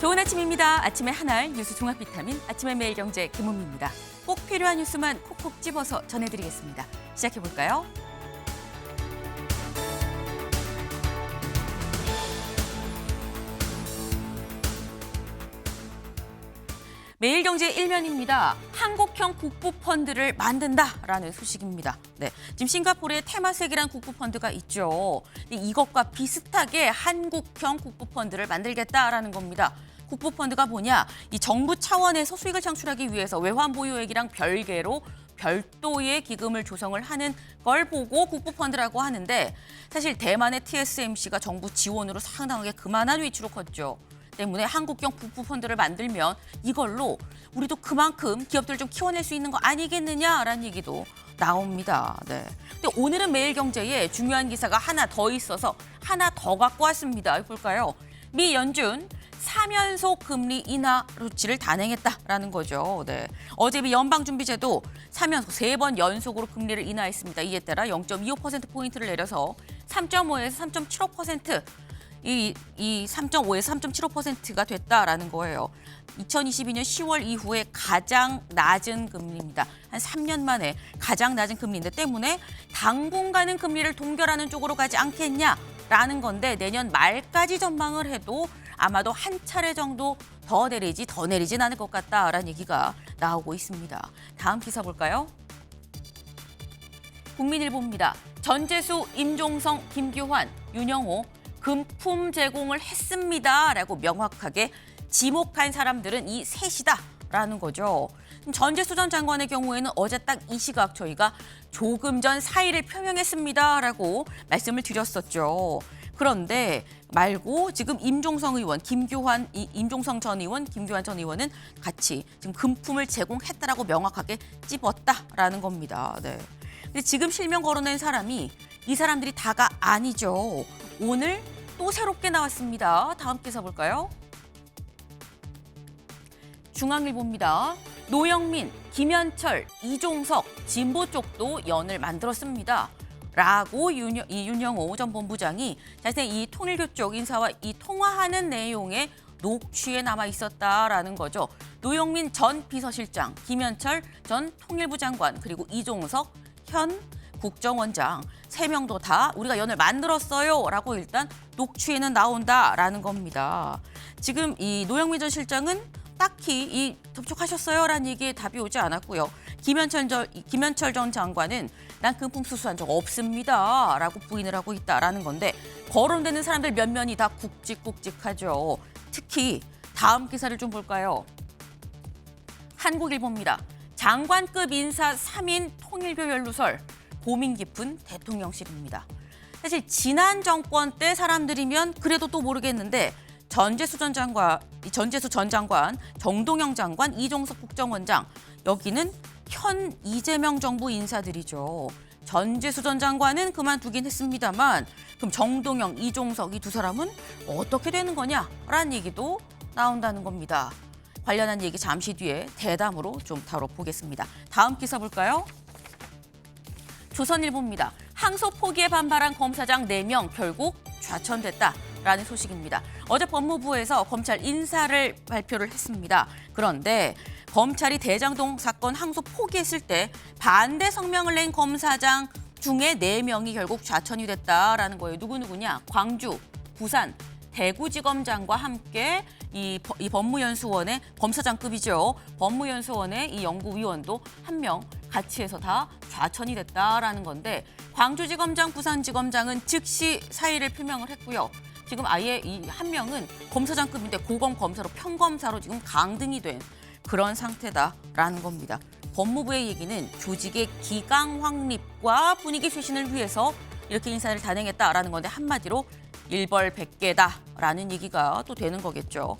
좋은 아침입니다. 아침의 한알 뉴스 종합 비타민 아침의 매일경제 김은미입니다. 꼭 필요한 뉴스만 콕콕 집어서 전해드리겠습니다. 시작해볼까요? 매일경제 일면입니다. 한국형 국부펀드를 만든다라는 소식입니다. 네, 지금 싱가포르에 테마색이란 국부펀드가 있죠. 이것과 비슷하게 한국형 국부펀드를 만들겠다라는 겁니다. 국부펀드가 뭐냐? 이 정부 차원에서 수익을 창출하기 위해서 외환 보유액이랑 별개로 별도의 기금을 조성을 하는 걸 보고 국부펀드라고 하는데 사실 대만의 TSMC가 정부 지원으로 상당하게 그만한 위치로 컸죠. 때문에 한국형 국부펀드를 만들면 이걸로 우리도 그만큼 기업들을 좀 키워낼 수 있는 거 아니겠느냐라는 얘기도 나옵니다. 네. 근데 오늘은 매일경제에 중요한 기사가 하나 더 있어서 하나 더 갖고 왔습니다. 볼까요? 미 연준 3연속 금리 인하 조치를 단행했다라는 거죠. 네. 어제 미 연방준비제도 3연속 3번 연속으로 금리를 인하했습니다. 이에 따라 0.25%포인트를 내려서 3.5에서 3.75% 이 3.5에서 3.75%가 됐다라는 거예요. 2022년 10월 이후에 가장 낮은 금리입니다. 한 3년 만에 가장 낮은 금리인데 때문에 당분간은 금리를 동결하는 쪽으로 가지 않겠냐라는 건데 내년 말까지 전망을 해도 아마도 한 차례 정도 더 내리진 않을 것 같다라는 얘기가 나오고 있습니다. 다음 기사 볼까요? 국민일보입니다. 전재수, 임종성, 김규환, 윤영호 금품 제공을 했습니다라고 명확하게 지목한 사람들은 이 셋이다라는 거죠. 전재수 전 장관의 경우에는 어제 딱 이 시각 저희가 조금 전 사의를 표명했습니다라고 말씀을 드렸었죠. 그런데 말고 지금 임종성 전 의원, 김규환 전 의원은 같이 지금 금품을 제공했다라고 명확하게 찝었다라는 겁니다. 네. 근데 지금 실명 거론된 사람이 이 사람들이 다가 아니죠. 오늘 또 새롭게 나왔습니다. 다음 기사 볼까요? 중앙일보입니다. 노영민, 김현철, 이종석, 진보 쪽도 연을 만들었습니다. 라고 이 윤영호 전 본부장이 자신의 이 통일교 쪽 인사와 이 통화하는 내용의 녹취에 남아 있었다라는 거죠. 노영민 전 비서실장, 김현철 전 통일부 장관, 그리고 이종석 현 국정원장 3명도 다 우리가 연을 만들었어요 라고 일단 녹취에는 나온다라는 겁니다. 지금 이 노영민 전 실장은 딱히 이 접촉하셨어요 라는 얘기에 답이 오지 않았고요. 김현철 전 장관은 난 금품 수수한 적 없습니다 라고 부인을 하고 있다라는 건데 거론되는 사람들 몇 면이 다 굵직굵직하죠. 특히 다음 기사를 좀 볼까요? 한국일보입니다. 장관급 인사 3인 통일교 연루설 고민 깊은 대통령실입니다. 사실 지난 정권 때 사람들이면 그래도 또 모르겠는데 전재수 전 장관, 정동영 장관, 이종석 국정원장 여기는 현 이재명 정부 인사들이죠. 전재수 전 장관은 그만두긴 했습니다만 그럼 정동영, 이종석 이 두 사람은 어떻게 되는 거냐라는 얘기도 나온다는 겁니다. 관련한 얘기 잠시 뒤에 대담으로 좀 다뤄보겠습니다. 다음 기사 볼까요? 조선일보입니다. 항소 포기에 반발한 검사장 4명 결국 좌천됐다라는 소식입니다. 어제 법무부에서 검찰 인사를 발표를 했습니다. 그런데 검찰이 대장동 사건 항소 포기했을 때 반대 성명을 낸 검사장 중에 4명이 결국 좌천이 됐다라는 거예요. 누구냐? 광주, 부산, 대구지검장과 함께 이 법무연수원의 검사장급이죠. 법무연수원의 이 연구위원도 1명 같이 해서 다 좌천이 됐다라는 건데 광주지검장, 부산지검장은 즉시 사의를 표명을 했고요. 지금 아예 이 1명은 검사장급인데 고검 검사로 평검사로 지금 강등이 된 그런 상태다라는 겁니다. 법무부의 얘기는 조직의 기강 확립과 분위기 쇄신을 위해서 이렇게 인사를 단행했다라는 건데 한마디로 일벌백계다라는 얘기가 또 되는 거겠죠.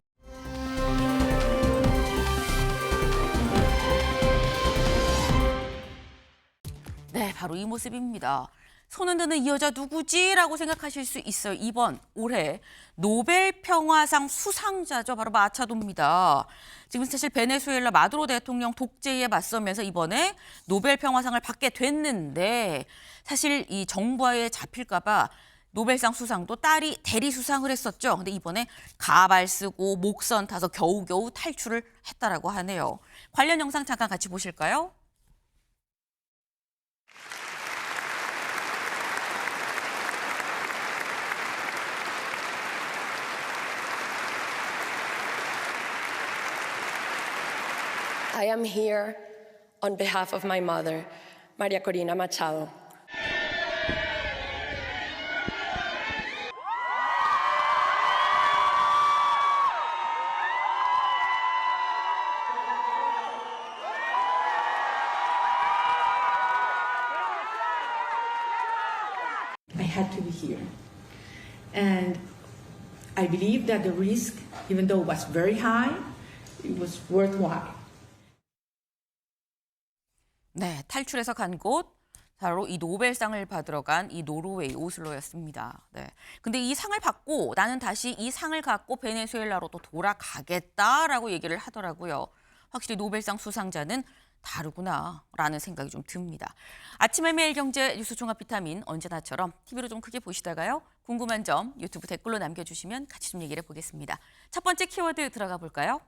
네, 바로 이 모습입니다. 손은 드는 이 여자 누구지라고 생각하실 수 있어요. 이번 올해 노벨 평화상 수상자죠. 바로 마차도입니다. 지금 사실 베네수엘라 마두로 대통령 독재에 맞서면서 이번에 노벨 평화상을 받게 됐는데 사실 이 정부에 잡힐까 봐 노벨상 수상도 딸이 대리 수상을 했었죠. 근데 이번에 가발 쓰고 목선 타서 겨우겨우 탈출을 했다라고 하네요. 관련 영상 잠깐 같이 보실까요? I am here on behalf of my mother, Maria Corina Machado. I had to be here. And I believe that the risk, even though it was very high, it was worthwhile. 네, 탈출해서 간 곳 바로 이 노벨상을 받으러 간 이 노르웨이 오슬로였습니다. 네. 근데 이 상을 받고 나는 다시 이 상을 갖고 베네수엘라로 또 돌아가겠다라고 얘기를 하더라고요. 확실히 노벨상 수상자는 다르구나라는 생각이 좀 듭니다. 아침의 매일경제 뉴스 종합 비타민 언제나처럼 TV로 좀 크게 보시다가요. 궁금한 점 유튜브 댓글로 남겨주시면 같이 좀 얘기를 해보겠습니다. 첫 번째 키워드 들어가 볼까요?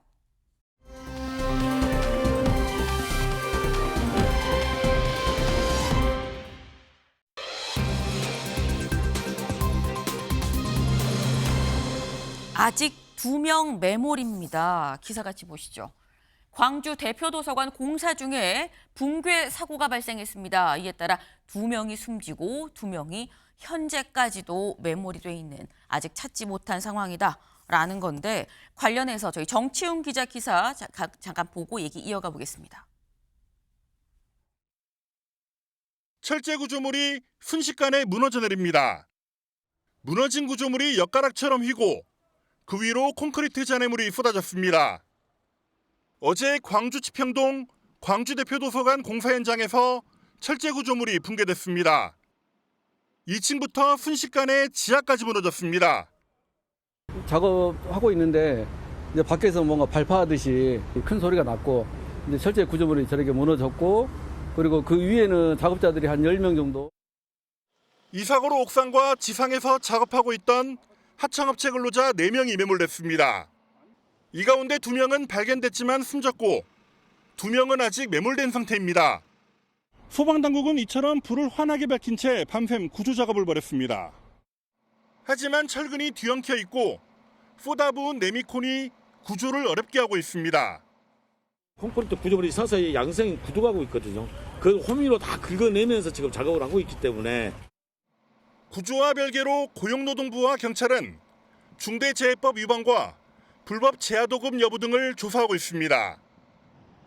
아직 2명 매몰입니다. 기사 같이 보시죠. 광주 대표도서관 공사 중에 붕괴 사고가 발생했습니다. 이에 따라 2명이 숨지고 2명이 현재까지도 매몰이 돼 있는 아직 찾지 못한 상황이다라는 건데 관련해서 저희 정치훈 기자 기사 잠깐 보고 얘기 이어가 보겠습니다. 철제 구조물이 순식간에 무너져 내립니다. 무너진 구조물이 엿가락처럼 휘고 그 위로 콘크리트 잔해물이 쏟아졌습니다. 어제 광주 치평동 광주대표도서관 공사 현장에서 철제 구조물이 붕괴됐습니다. 2층부터 순식간에 지하까지 무너졌습니다. 작업하고 있는데 이제 밖에서 뭔가 발파하듯이 큰 소리가 났고 이제 철제 구조물이 저렇게 무너졌고 그리고 그 위에는 작업자들이 한 10명 정도. 이 사고로 옥상과 지상에서 작업하고 있던 하청업체 근로자 4명이 매몰됐습니다. 이 가운데 2명은 발견됐지만 숨졌고 2명은 아직 매몰된 상태입니다. 소방당국은 이처럼 불을 환하게 밝힌 채 밤샘 구조작업을 벌였습니다. 하지만 철근이 뒤엉켜 있고 쏟아부은 네미콘이 구조를 어렵게 하고 있습니다. 콘크리트 구조물이 서서히 양성이 굳어가고 있거든요. 그 호미로 다 긁어내면서 지금 작업을 하고 있기 때문에 구조와 별개로 고용노동부와 경찰은 중대재해법 위반과 불법 재하도급 여부 등을 조사하고 있습니다.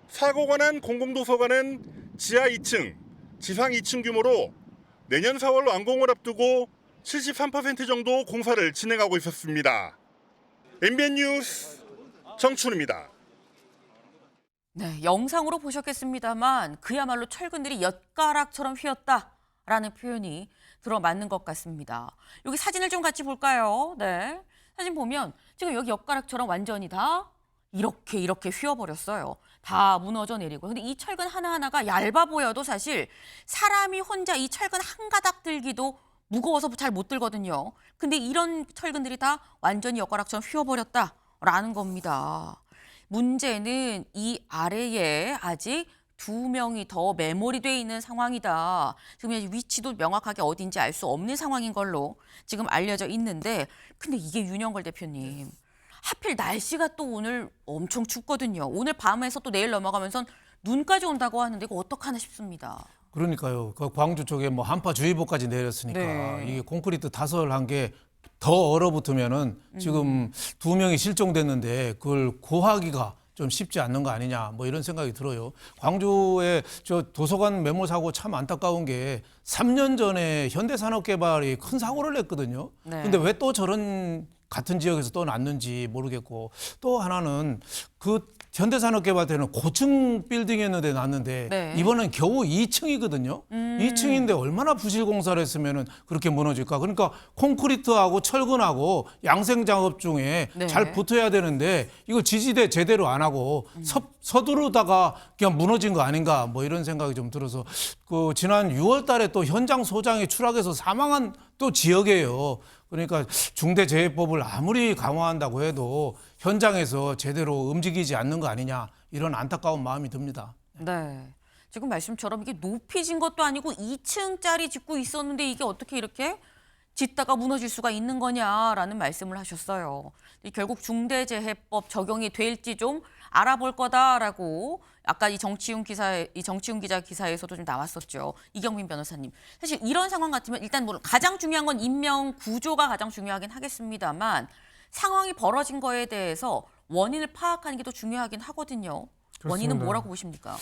사고가 난 공공도서관은 지하 2층, 지상 2층 규모로 내년 4월 완공을 앞두고 73% 정도 공사를 진행하고 있었습니다. MBN 뉴스 정춘우입니다. 네, 영상으로 보셨겠습니다만 그야말로 철근들이 엿가락처럼 휘었다라는 표현이 들어맞는 것 같습니다. 여기 사진을 좀 같이 볼까요? 네, 사진 보면 지금 여기 엿가락처럼 완전히 다 이렇게 휘어버렸어요. 다 무너져 내리고. 근데 이 철근 하나하나가 얇아 보여도 사실 사람이 혼자 이 철근 한 가닥 들기도 무거워서 잘 못 들거든요. 근데 이런 철근들이 다 완전히 엿가락처럼 휘어버렸다라는 겁니다. 문제는 이 아래에 아직 2명이 더 매몰이 돼 있는 상황이다. 지금 위치도 명확하게 어딘지 알 수 없는 상황인 걸로 지금 알려져 있는데 근데 이게 윤영걸 대표님 하필 날씨가 또 오늘 엄청 춥거든요. 오늘 밤에서 또 내일 넘어가면서 눈까지 온다고 하는데 이거 어떡하나 싶습니다. 그러니까요. 그 광주 쪽에 뭐 한파주의보까지 내렸으니까 네. 이게 콘크리트 다설한 게 더 얼어붙으면은 지금 2명이 실종됐는데 그걸 고하기가 좀 쉽지 않는 거 아니냐 뭐 이런 생각이 들어요. 광주에 저 도서관 매몰 사고 참 안타까운 게 3년 전에 현대산업개발이 큰 사고를 냈거든요. 네. 근데 왜 또 저런 같은 지역에서 또 났는지 모르겠고, 또 하나는 그 현대산업개발대는 고층 빌딩이었는데 났는데 네. 이번엔 겨우 2층이거든요. 2층인데 얼마나 부실 공사를 했으면 그렇게 무너질까. 그러니까 콘크리트하고 철근하고 양생 작업 중에 네. 잘 붙어야 되는데 이거 지지대 제대로 안 하고 서두르다가 그냥 무너진 거 아닌가 뭐 이런 생각이 좀 들어서 그 지난 6월 달에 또 현장 소장이 추락해서 사망한 또 지역이에요. 그러니까 중대재해법을 아무리 강화한다고 해도 현장에서 제대로 움직이지 않는 거 아니냐 이런 안타까운 마음이 듭니다. 네. 지금 말씀처럼 이게 높이 진 것도 아니고 2층짜리 짓고 있었는데 이게 어떻게 이렇게 짓다가 무너질 수가 있는 거냐라는 말씀을 하셨어요. 결국 중대재해법 적용이 될지 좀 알아볼 거다라고 아까 이 정치훈 기자 기사에서도 좀 나왔었죠. 이경민 변호사님. 사실 이런 상황 같으면 일단 물론 가장 중요한 건 인명 구조가 가장 중요하긴 하겠습니다만 상황이 벌어진 거에 대해서 원인을 파악하는 게 더 중요하긴 하거든요. 원인은 그렇습니다. 뭐라고 보십니까?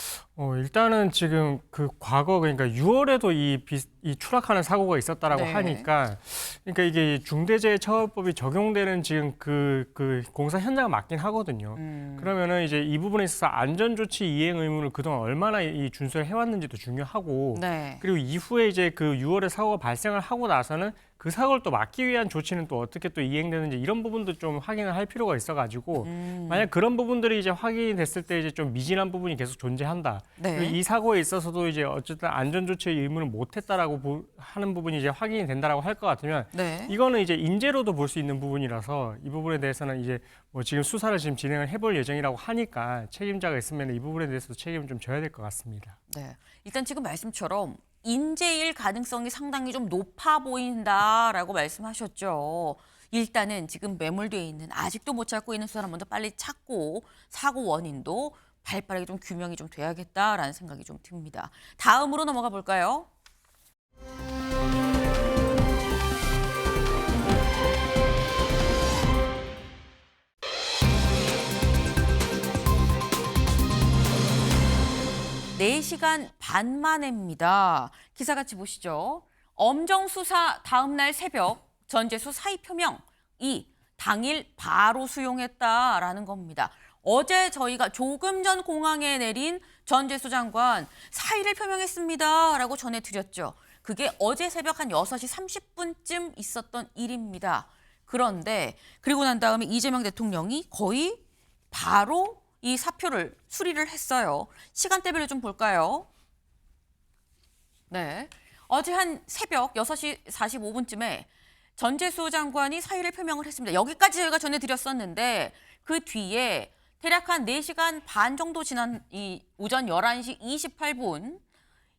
일단은 지금 그 과거 그러니까 6월에도 이 추락하는 사고가 있었다라고 네. 하니까 그러니까 이게 중대재해처벌법이 적용되는 지금 그 공사 현장을 맞긴 하거든요. 그러면은 이제 이 부분에 있어서 안전조치 이행 의무를 그동안 얼마나 이 준수를 해왔는지도 중요하고 네. 그리고 이후에 이제 그 6월에 사고가 발생을 하고 나서는 그 사고를 또 막기 위한 조치는 또 어떻게 또 이행되는지 이런 부분도 좀 확인을 할 필요가 있어가지고 만약 그런 부분들이 이제 확인이 됐을 때 이제 좀 미진한 부분이 계속 존재한다. 네. 그리고 이 사고에 있어서도 이제 어쨌든 안전조치의 의무를 못했다라고 하는 부분이 이제 확인이 된다라고 할 것 같으면 네. 이거는 이제 인재로도 볼 수 있는 부분이라서 이 부분에 대해서는 이제 뭐 지금 수사를 지금 진행을 해볼 예정이라고 하니까 책임자가 있으면 이 부분에 대해서도 책임을 좀 져야 될 것 같습니다. 네. 일단 지금 말씀처럼 인재일 가능성이 상당히 좀 높아 보인다라고 말씀하셨죠. 일단은 지금 매몰되어 있는 아직도 못 찾고 있는 사람 먼저 빨리 찾고 사고 원인도 발빠르게 좀 규명이 좀 돼야겠다라는 생각이 좀 듭니다. 다음으로 넘어가 볼까요? 네 시간 반 만에입니다. 기사 같이 보시죠. 엄정 수사 다음 날 새벽 전재수 사의 표명 이 당일 바로 수용했다라는 겁니다. 어제 저희가 조금 전 공항에 내린 전재수 장관 사의를 표명했습니다라고 전해드렸죠. 그게 어제 새벽 한 6시 30분쯤 있었던 일입니다. 그런데 그리고 난 다음에 이재명 대통령이 거의 바로 이 사표를 수리를 했어요. 시간대별로 좀 볼까요? 네. 어제 한 새벽 6시 45분쯤에 전재수 장관이 사의를 표명을 했습니다. 여기까지 저희가 전해드렸었는데 그 뒤에 대략 한 4시간 반 정도 지난 이 오전 11시 28분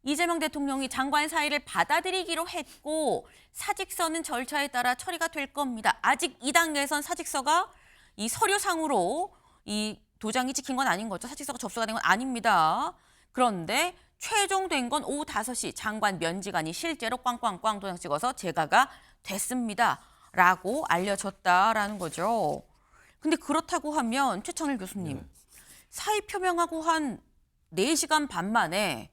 이재명 대통령이 장관 사의를 받아들이기로 했고 사직서는 절차에 따라 처리가 될 겁니다. 아직 이 단계에선 사직서가 이 서류상으로 이 도장이 찍힌 건 아닌 거죠. 사직서가 접수가 된 건 아닙니다. 그런데 최종된 건 오후 5시 장관 면직안이 실제로 꽝꽝꽝 도장 찍어서 제가가 됐습니다. 라고 알려졌다라는 거죠. 근데 그렇다고 하면 최창일 교수님, 사의 표명하고 한 4시간 반 만에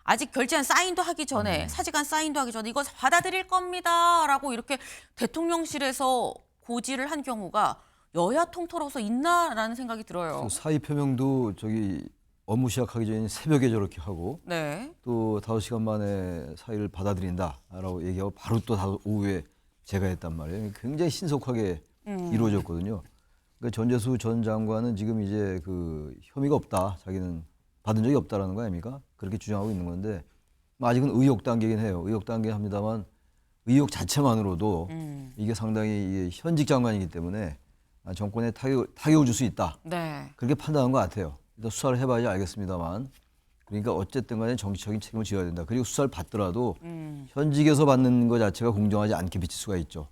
아직 결재한 사인도 하기 전에 사직안 사인도 하기 전에 이거 받아들일 겁니다라고 이렇게 대통령실에서 고지를 한 경우가 여야 통틀어서 있나라는 생각이 들어요. 사의 표명도 저기 업무 시작하기 전에 새벽에 저렇게 하고 네. 또 5시간 만에 사의를 받아들인다라고 얘기하고 바로 또 오후에 제가 했단 말이에요. 굉장히 신속하게 이루어졌거든요. 그러니까 전재수 전 장관은 지금 이제 그 혐의가 없다, 자기는 받은 적이 없다라는 거 아닙니까? 그렇게 주장하고 있는 건데 아직은 의혹 단계긴 해요. 의혹 단계 합니다만 의혹 자체만으로도 이게 상당히 현직 장관이기 때문에 정권에 타격을 줄 수 있다. 네. 그렇게 판단한 것 같아요. 일단 수사를 해봐야지 알겠습니다만 그러니까 어쨌든 간에 정치적인 책임을 져야 된다. 그리고 수사를 받더라도 현직에서 받는 것 자체가 공정하지 않게 비칠 수가 있죠.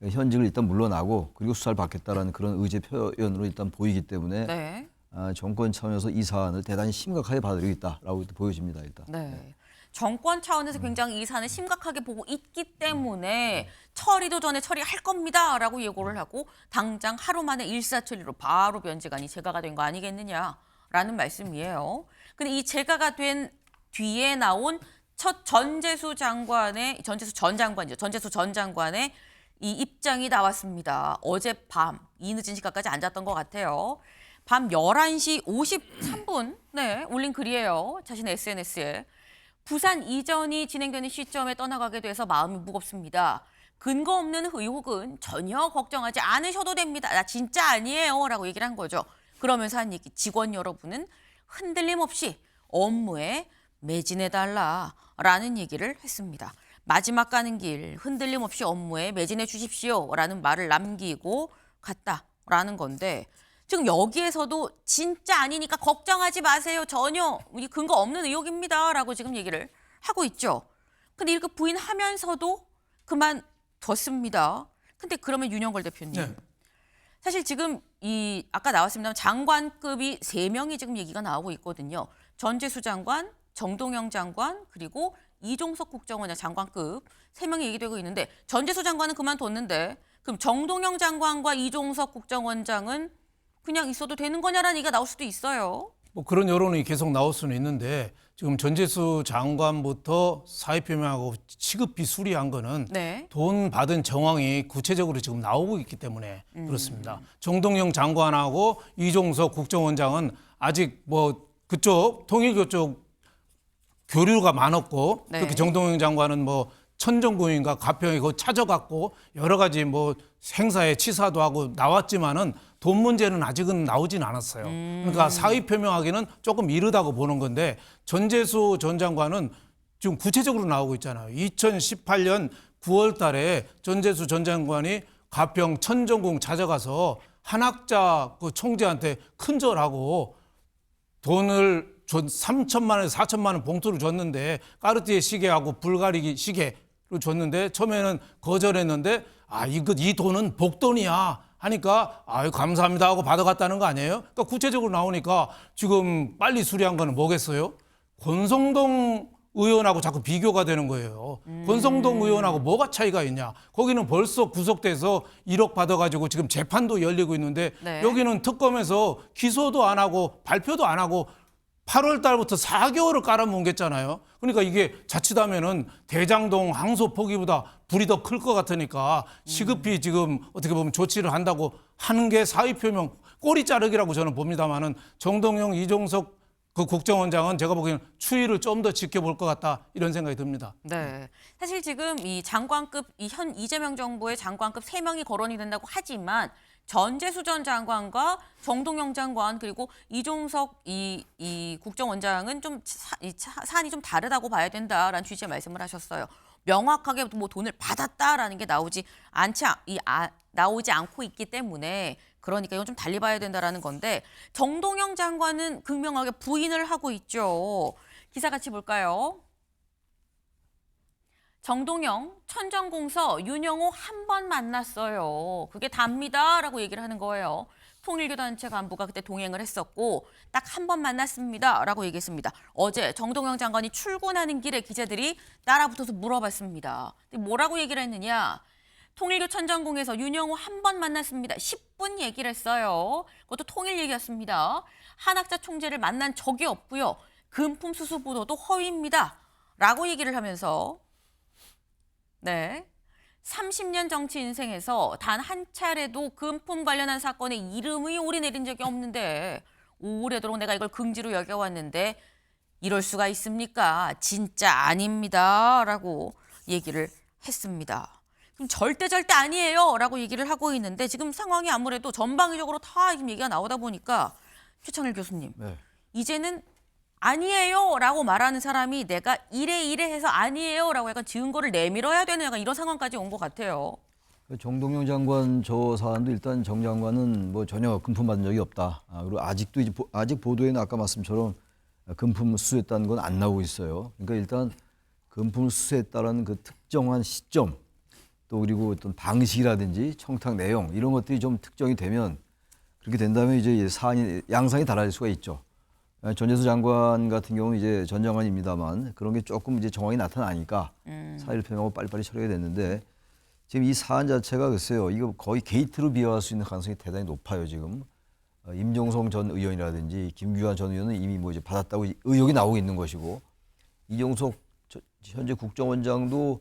현직을 일단 물러나고 그리고 수사를 받겠다라는 그런 의제 표현으로 일단 보이기 때문에 네. 정권 차원에서 이 사안을 대단히 심각하게 받아들이고 있다라고 보여집니다. 일단. 네. 정권 차원에서 굉장히 이 사안을 심각하게 보고 있기 때문에 처리도 전에 처리할 겁니다라고 예고를 하고 당장 하루 만에 일사천리로 바로 면직안이 제가가 된 거 아니겠느냐라는 말씀이에요. 근데 이 제가가 된 뒤에 나온 첫 전재수 전 장관의 이 입장이 나왔습니다. 어젯밤 이 늦은 시간까지 앉았던 것 같아요. 밤 11시 53분 네, 올린 글이에요. 자신의 SNS에. 부산 이전이 진행되는 시점에 떠나가게 돼서 마음이 무겁습니다. 근거 없는 의혹은 전혀 걱정하지 않으셔도 됩니다. 나 진짜 아니에요 라고 얘기를 한 거죠. 그러면서 한 얘기, 직원 여러분은 흔들림 없이 업무에 매진해달라라는 얘기를 했습니다. 마지막 가는 길 흔들림 없이 업무에 매진해 주십시오라는 말을 남기고 갔다라는 건데 지금 여기에서도 진짜 아니니까 걱정하지 마세요. 전혀 근거 없는 의혹입니다라고 지금 얘기를 하고 있죠. 근데 이렇게 부인하면서도 그만뒀습니다. 근데 그러면 윤영걸 대표님. 네. 사실 지금 아까 나왔습니다만 장관급이 3명이 지금 얘기가 나오고 있거든요. 전재수 장관, 정동영 장관, 그리고 이종석 국정원장 장관급 3명이 얘기되고 있는데 전재수 장관은 그만뒀는데 그럼 정동영 장관과 이종석 국정원장은 그냥 있어도 되는 거냐라는 얘기가 나올 수도 있어요. 뭐 그런 여론이 계속 나올 수는 있는데 지금 전재수 장관부터 사의 표명하고 시급비 수리한 거는 네. 돈 받은 정황이 구체적으로 지금 나오고 있기 때문에 그렇습니다. 정동영 장관하고 이종석 국정원장은 아직 뭐 그쪽 통일교 쪽 교류가 많았고 네. 특히 정동영 장관은 뭐 천정구인가 가평에 그 찾아갔고 여러 가지 뭐 행사에 치사도 하고 나왔지만은 돈 문제는 아직은 나오진 않았어요. 그러니까 사의 표명하기는 조금 이르다고 보는 건데 전재수 전 장관은 지금 구체적으로 나오고 있잖아요. 2018년 9월 달에 전재수 전 장관이 가평 천정궁 찾아가서 한학자 그 총재한테 큰절하고 돈을 3천만 원에서 4천만 원 봉투를 줬는데 까르띠에 시계하고 불가리기 시계를 줬는데 처음에는 거절했는데 이 돈은 복돈이야 하니까 감사합니다 하고 받아갔다는 거 아니에요? 그러니까 구체적으로 나오니까 지금 빨리 수리한 거는 뭐겠어요? 권성동 의원하고 자꾸 비교가 되는 거예요. 권성동 의원하고 뭐가 차이가 있냐? 거기는 벌써 구속돼서 1억 받아가지고 지금 재판도 열리고 있는데 네. 여기는 특검에서 기소도 안 하고 발표도 안 하고 8월 달부터 4개월을 깔아뭉갰잖아요. 그러니까 이게 자칫하면은 대장동 항소 포기보다 불이 더 클 것 같으니까 시급히 지금 어떻게 보면 조치를 한다고 하는 게 사의 표명 꼬리 자르기라고 저는 봅니다만은 정동영, 이종석 그 국정원장은 제가 보기에는 추이를 좀 더 지켜볼 것 같다 이런 생각이 듭니다. 네. 사실 지금 이 장관급 현 이재명 정부의 장관급 3명이 거론이 된다고 하지만 전재수 전 장관과 정동영 장관 그리고 이종석 이 국정원장은 좀 사안이 좀 다르다고 봐야 된다라는 취지의 말씀을 하셨어요. 명확하게 뭐 돈을 받았다라는 게 나오지 않고 있기 때문에 그러니까 이건 좀 달리 봐야 된다라는 건데 정동영 장관은 극명하게 부인을 하고 있죠. 기사 같이 볼까요? 정동영 천정공서 윤영호 한 번 만났어요. 그게 답니다라고 얘기를 하는 거예요. 통일교 단체 간부가 그때 동행을 했었고 딱 한 번 만났습니다라고 얘기했습니다. 어제 정동영 장관이 출근하는 길에 기자들이 따라붙어서 물어봤습니다. 뭐라고 얘기를 했느냐? 통일교 천정궁에서 윤영호 한 번 만났습니다. 10분 얘기를 했어요. 그것도 통일 얘기였습니다. 한학자 총재를 만난 적이 없고요. 금품 수수 보도도 허위입니다. 라고 얘기를 하면서 30년 정치 인생에서 단 한 차례도 금품 관련한 사건에 이름이 오르내린 적이 없는데 오래도록 내가 이걸 긍지로 여겨왔는데 이럴 수가 있습니까? 진짜 아닙니다. 라고 얘기를 했습니다. 그럼 절대 아니에요. 라고 얘기를 하고 있는데 지금 상황이 아무래도 전방위적으로 다 지금 얘기가 나오다 보니까 최창일 교수님. 네. 이제는 아니에요 라고 말하는 사람이 내가 이래 해서 아니에요 라고 약간 증거를 내밀어야 되는 약간 이런 상황까지 온 것 같아요. 정동영 장관 저 사안도 일단 정 장관은 뭐 전혀 금품 받은 적이 없다. 그리고 아직도 아직 보도에는 아까 말씀처럼 금품 수수했다는 건 안 나오고 있어요. 그러니까 일단 금품을 수수했다는 그 특정한 시점 또 그리고 어떤 방식이라든지 청탁 내용 이런 것들이 좀 특정이 되면 그렇게 된다면 이제 사안이 양상이 달라질 수가 있죠. 전재수 장관 같은 경우는 이제 전 장관입니다만 그런 게 조금 이제 정황이 나타나니까 사의를 표명하고 빨리빨리 처리가 됐는데 지금 이 사안 자체가 글쎄요 이거 거의 게이트로 비화할 수 있는 가능성이 대단히 높아요 지금. 임종성 전 의원이라든지 김규환 전 의원은 이미 뭐 이제 받았다고 의혹이 나오고 있는 것이고 이종석 현재 국정원장도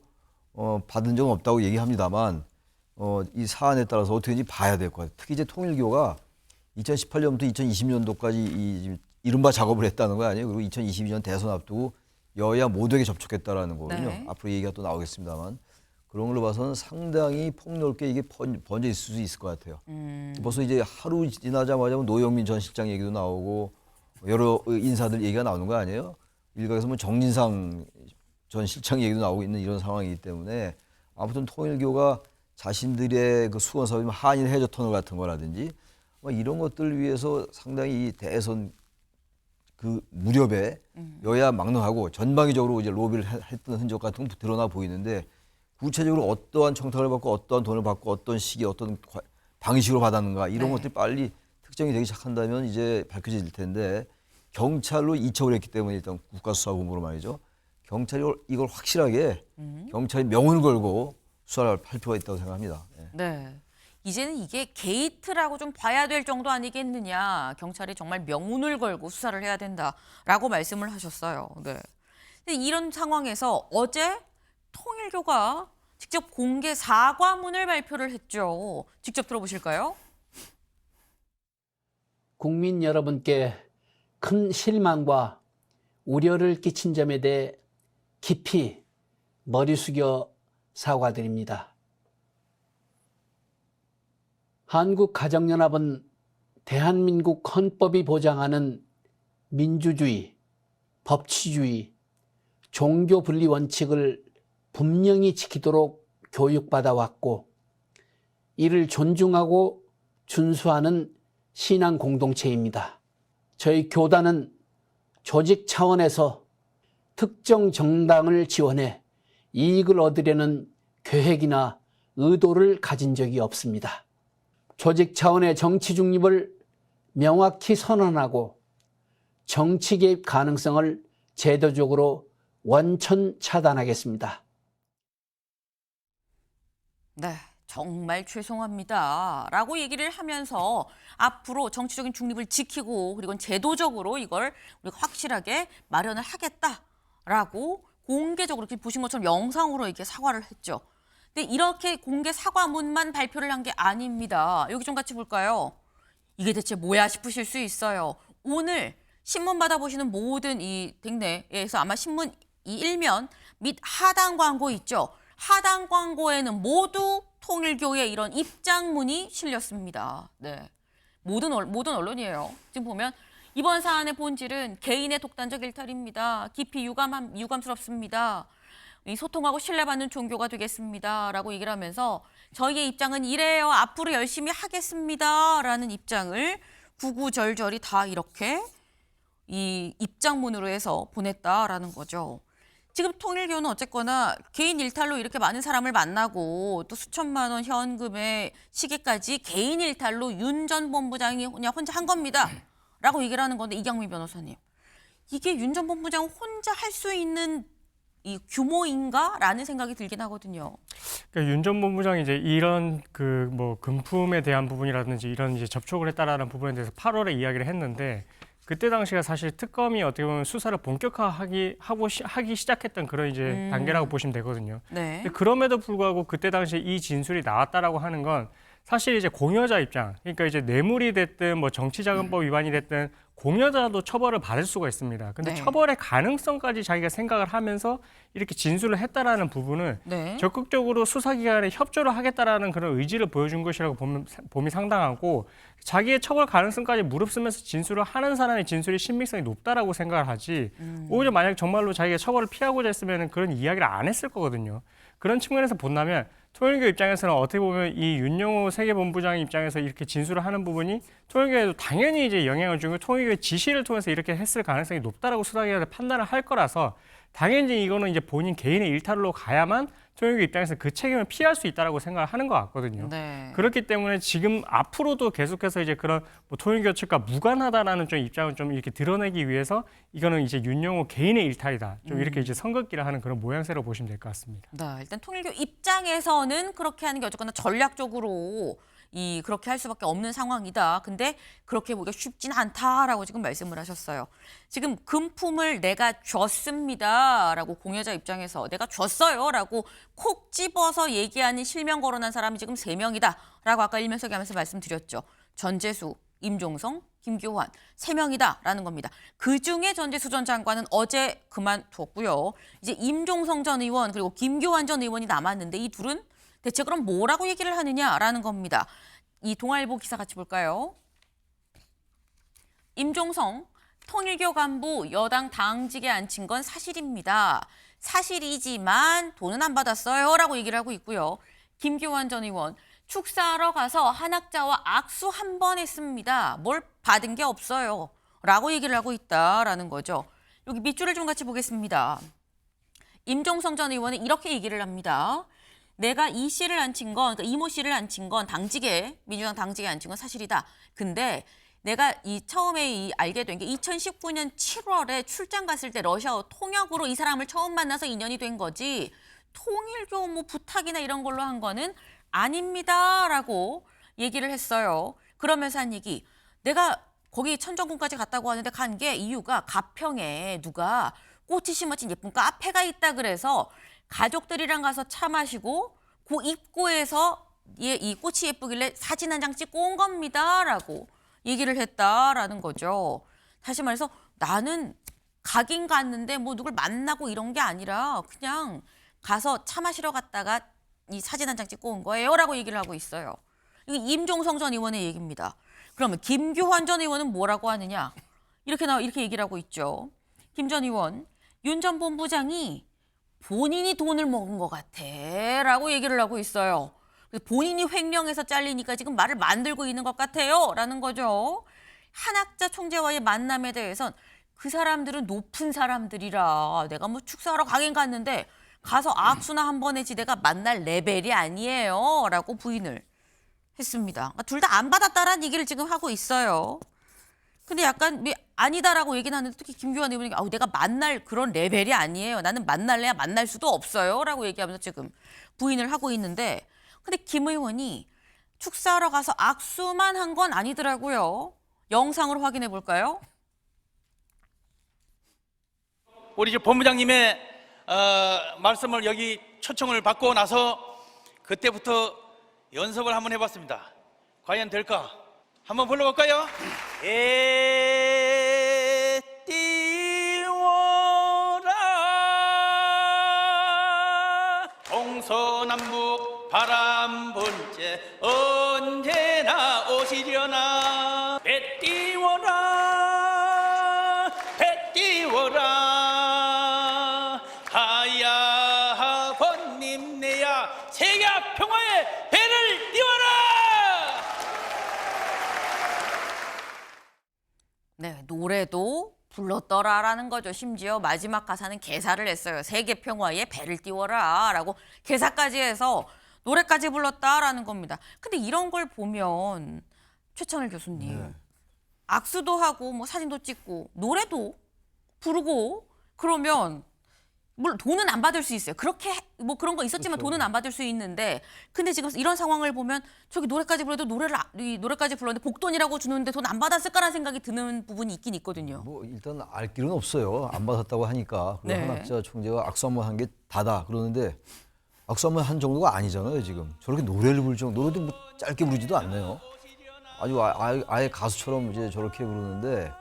받은 적은 없다고 얘기합니다만 이 사안에 따라서 어떻게든지 봐야 될 것 같아요. 특히 이제 통일교가 2018년부터 2020년도까지 지금 이른바 작업을 했다는 거 아니에요? 그리고 2022년 대선 앞두고 여야 모두에게 접촉했다라는 거거든요. 네. 앞으로 얘기가 또 나오겠습니다만 그런 걸로 봐서는 상당히 폭넓게 이게 번져 있을 수 있을 것 같아요. 벌써 이제 하루 지나자마자 노영민 전 실장 얘기도 나오고 여러 인사들 얘기가 나오는 거 아니에요? 일각에서 뭐 정진상 전 실장 얘기도 나오고 있는 이런 상황이기 때문에 아무튼 통일교가 자신들의 그 수건 사업이 한일 해저 터널 같은 거라든지 뭐 이런 것들을 위해서 상당히 이 대선 그 무렵에 여야 막론하고 전방위적으로 이제 로비를 했던 흔적 같은 건 드러나 보이는데 구체적으로 어떠한 청탁을 받고 어떠한 돈을 받고 어떤 시기 어떤 방식으로 받았는가 이런 것들이 빨리 특정이 되기 시작한다면 이제 밝혀질 텐데 경찰로 이첩을 했기 때문에 일단 국가수사본부로 말이죠. 경찰이 이걸 확실하게 경찰이 명운을 걸고 수사를 할 필요가 있다고 생각합니다. 네. 네. 이제는 이게 게이트라고 좀 봐야 될 정도 아니겠느냐. 경찰이 정말 명운을 걸고 수사를 해야 된다라고 말씀을 하셨어요. 네. 근데 이런 상황에서 어제 통일교가 직접 공개 사과문을 발표를 했죠. 직접 들어보실까요? 국민 여러분께 큰 실망과 우려를 끼친 점에 대해 깊이 머리 숙여 사과드립니다. 한국가정연합은 대한민국 헌법이 보장하는 민주주의, 법치주의, 종교분리 원칙을 분명히 지키도록 교육받아 왔고 이를 존중하고 준수하는 신앙 공동체입니다. 저희 교단은 조직 차원에서 특정 정당을 지원해 이익을 얻으려는 계획이나 의도를 가진 적이 없습니다. 조직 차원의 정치 중립을 명확히 선언하고 정치 개입 가능성을 제도적으로 원천 차단하겠습니다. 네, 정말 죄송합니다. 라고 얘기를 하면서 앞으로 정치적인 중립을 지키고 그리고 제도적으로 이걸 우리가 확실하게 마련을 하겠다라고 공개적으로 이렇게 보신 것처럼 영상으로 이렇게 사과를 했죠. 근데 이렇게 공개 사과문만 발표를 한 게 아닙니다. 여기 좀 같이 볼까요? 이게 대체 뭐야 싶으실 수 있어요. 오늘 신문 받아보시는 모든 이 댁내에서 아마 신문 이 일면 및 하단 광고 있죠. 하단 광고에는 모두 통일교의 이런 입장문이 실렸습니다. 네, 모든 언론이에요. 지금 보면 이번 사안의 본질은 개인의 독단적 일탈입니다. 깊이 유감스럽습니다. 소통하고 신뢰받는 종교가 되겠습니다. 라고 얘기를 하면서 저희의 입장은 이래요. 앞으로 열심히 하겠습니다. 라는 입장을 구구절절히 다 이렇게 이 입장문으로 해서 보냈다라는 거죠. 지금 통일교는 어쨌거나 개인 일탈로 이렇게 많은 사람을 만나고 또 수천만 원 현금의 시기까지 개인 일탈로 윤 전 본부장이 그냥 혼자 한 겁니다. 라고 얘기를 하는 건데 이경미 변호사님. 이게 윤 전 본부장 혼자 할 수 있는 이 규모인가라는 생각이 들긴 하거든요. 그러니까 윤 전 본부장이 이제 이런 그 뭐 금품에 대한 부분이라든지 이런 이제 접촉을 했다라는 부분에 대해서 8월에 이야기를 했는데 그때 당시가 사실 특검이 어떻게 보면 수사를 본격화하기 시작했던 그런 이제 단계라고 보시면 되거든요. 네. 근데 그럼에도 불구하고 그때 당시에 이 진술이 나왔다라고 하는 건 사실 이제 공여자 입장, 그러니까 이제 뇌물이 됐든 뭐 정치자금법 위반이 됐든 공여자도 처벌을 받을 수가 있습니다. 근데 네. 처벌의 처벌의 가능성까지 자기가 생각을 하면서 이렇게 진술을 했다라는 부분은 네. 적극적으로 수사기관에 협조를 하겠다라는 그런 의지를 보여준 것이라고 봄이 상당하고 자기의 처벌 가능성까지 무릅쓰면서 진술을 하는 사람의 진술이 신빙성이 높다라고 생각을 하지 오히려 만약 정말로 자기가 처벌을 피하고자 했으면 그런 이야기를 안 했을 거거든요. 그런 측면에서 본다면 통일교 입장에서는 어떻게 보면 이 윤영호 세계본부장 입장에서 이렇게 진술을 하는 부분이 통일교에도 당연히 이제 영향을 주고 통일교의 지시를 통해서 이렇게 했을 가능성이 높다라고 수사기관에서 판단을 할 거라서 당연히 이거는 이제 본인 개인의 일탈로 가야만 통일교 입장에서 그 책임을 피할 수 있다라고 생각을 하는 것 같거든요. 네. 그렇기 때문에 지금 앞으로도 계속해서 이제 그런 뭐 통일교 측과 무관하다라는 좀 입장을 좀 이렇게 드러내기 위해서 이거는 이제 윤영호 개인의 일탈이다. 좀 이렇게 이제 선긋기를 하는 그런 모양새로 보시면 될 것 같습니다. 네, 일단 통일교 입장에서는 그렇게 하는 게 어쨌거나 전략적으로 그렇게 할 수밖에 없는 상황이다. 근데 그렇게 보기가 쉽진 않다라고 지금 말씀을 하셨어요. 지금 금품을 내가 줬습니다라고 공여자 입장에서 내가 줬어요라고 콕 집어서 얘기하는 실명 거론한 사람이 지금 3명이다라고 아까 일면서 하면서 말씀드렸죠. 전재수, 임종성, 김교환 3명이다라는 겁니다. 그중에 전재수 전 장관은 어제 그만뒀고요. 이제 임종성 전 의원 그리고 김교환 전 의원이 남았는데 이 둘은 대체 그럼 뭐라고 얘기를 하느냐라는 겁니다. 이 동아일보 기사 같이 볼까요? 임종성, 통일교 간부 여당 당직에 앉힌 건 사실입니다. 사실이지만 돈은 안 받았어요 라고 얘기를 하고 있고요. 김교환 전 의원, 축사하러 가서 한학자와 악수 한 번 했습니다. 뭘 받은 게 없어요 라고 얘기를 하고 있다라는 거죠. 여기 밑줄을 좀 같이 보겠습니다. 임종성 전 의원은 이렇게 얘기를 합니다. 내가 이 씨를 앉힌 건, 그러니까 이모 씨를 앉힌 건 당직에, 민주당 당직에 앉힌 건 사실이다. 근데 내가 처음에 알게 된 게 2019년 7월에 출장 갔을 때 러시아 통역으로 이 사람을 처음 만나서 인연이 된 거지 통일교 뭐 부탁이나 이런 걸로 한 거는 아닙니다라고 얘기를 했어요. 그러면서 한 얘기, 내가 거기 천정궁까지 갔다고 하는데 간 게 이유가 가평에 누가 꽃이 심어진 예쁜 카페가 있다 그래서 가족들이랑 가서 차 마시고 그 입구에서 이 꽃이 예쁘길래 사진 한 장 찍고 온 겁니다라고 얘기를 했다라는 거죠. 다시 말해서 나는 가긴 갔는데 뭐 누굴 만나고 이런 게 아니라 그냥 가서 차 마시러 갔다가 이 사진 한 장 찍고 온 거예요라고 얘기를 하고 있어요. 이게 임종성 전 의원의 얘기입니다. 그러면 김교환 전 의원은 뭐라고 하느냐? 이렇게 얘기를 하고 있죠. 김 전 의원, 윤 전 본부장이 본인이 돈을 먹은 것 같아라고 얘기를 하고 있어요. 본인이 횡령해서 잘리니까 지금 말을 만들고 있는 것 같아요라는 거죠. 한학자 총재와의 만남에 대해선 그 사람들은 높은 사람들이라 내가 뭐 축사하러 가긴 갔는데 가서 악수나 한 번 했지 내가 만날 레벨이 아니에요라고 부인을 했습니다. 그러니까 둘 다 안 받았다라는 얘기를 지금 하고 있어요. 근데 약간 아니다라고 얘기는 하는데 특히 김교환 의원이 내가 만날 그런 레벨이 아니에요. 나는 만날래야 만날 수도 없어요. 라고 얘기하면서 지금 부인을 하고 있는데 근데 김 의원이 축사하러 가서 악수만 한 건 아니더라고요. 영상으로 확인해 볼까요? 우리 저 본부장님의 말씀을 여기 초청을 받고 나서 그때부터 연습을 한번 해봤습니다. 과연 될까? 한번 불러볼까요? 띄워라 동서남북 바람 분째 언제나 오시려나 배 띄워라 배 띄워라 하야 번님 내야 세계 평화의 배를 띄워라. 네, 노래도 불렀더라라는 거죠. 심지어 마지막 가사는 개사를 했어요. 세계 평화에 배를 띄워라라고 개사까지 해서 노래까지 불렀다라는 겁니다. 근데 이런 걸 보면 최찬을 교수님 악수도 하고 뭐 사진도 찍고 노래도 부르고 그러면 물론 돈은 안 받을 수 있어요. 그렇게 뭐 그런 거 있었지만 돈은 안 받을 수 있는데 근데 지금 이런 상황을 보면 저기 노래까지 불러도 노래까지 불렀는데 복돈이라고 주는데 돈 안 받았을까라는 생각이 드는 부분이 있긴 있거든요. 뭐 일단 알 길은 없어요. 안 받았다고 하니까. 그리고 네. 한학자 총재가 악수 한번 한 게 다다 그러는데 악수 한번 한 정도가 아니잖아요 지금. 저렇게 노래를 부를 정도 노래도 뭐 짧게 부르지도 않네요. 아주 아예 가수처럼 이제 저렇게 부르는데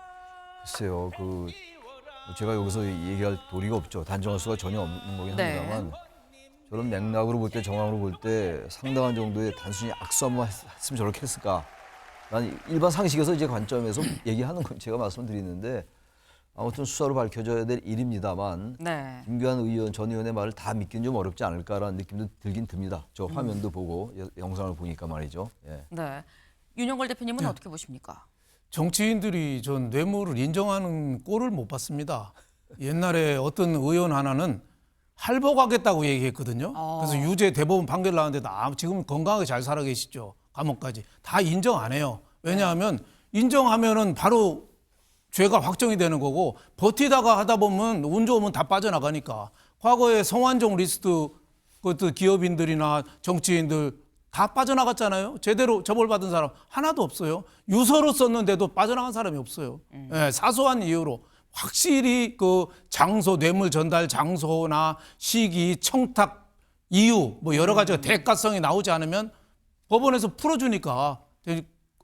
글쎄요 제가 여기서 얘기할 도리가 없죠. 단정할 수가 전혀 없는 거긴 네. 합니다만 저런 맥락으로 볼 때 정황으로 볼 때 상당한 정도의 단순히 악수 한번 했으면 저렇게 했을까? 난 일반 상식에서 이제 관점에서 얘기하는 건 제가 말씀드리는데 아무튼 수사로 밝혀져야 될 일입니다만 네. 김교환 전 의원의 말을 다 믿기는 좀 어렵지 않을까라는 느낌도 들긴 듭니다. 저 화면도 보고 영상을 보니까 말이죠. 예. 네. 윤영걸 대표님은 어떻게 보십니까? 정치인들이 전 뇌물을 인정하는 꼴을 못 봤습니다. 옛날에 어떤 의원 하나는 할복하겠다고 얘기했거든요. 그래서 유죄 대법원 판결 나왔는데 지금 건강하게 잘 살아 계시죠. 감옥까지. 다 인정 안 해요. 왜냐하면 인정하면은 바로 죄가 확정이 되는 거고 버티다가 하다 보면 운 좋으면 다 빠져나가니까. 과거에 성완종 리스트 그것도 기업인들이나 정치인들 다 빠져나갔잖아요. 제대로 처벌받은 사람 하나도 없어요. 유서로 썼는데도 빠져나간 사람이 없어요. 예, 사소한 이유로. 확실히 그 장소, 뇌물 전달 장소나 시기, 청탁 이유 뭐 여러 가지가 대가성이 나오지 않으면 법원에서 풀어주니까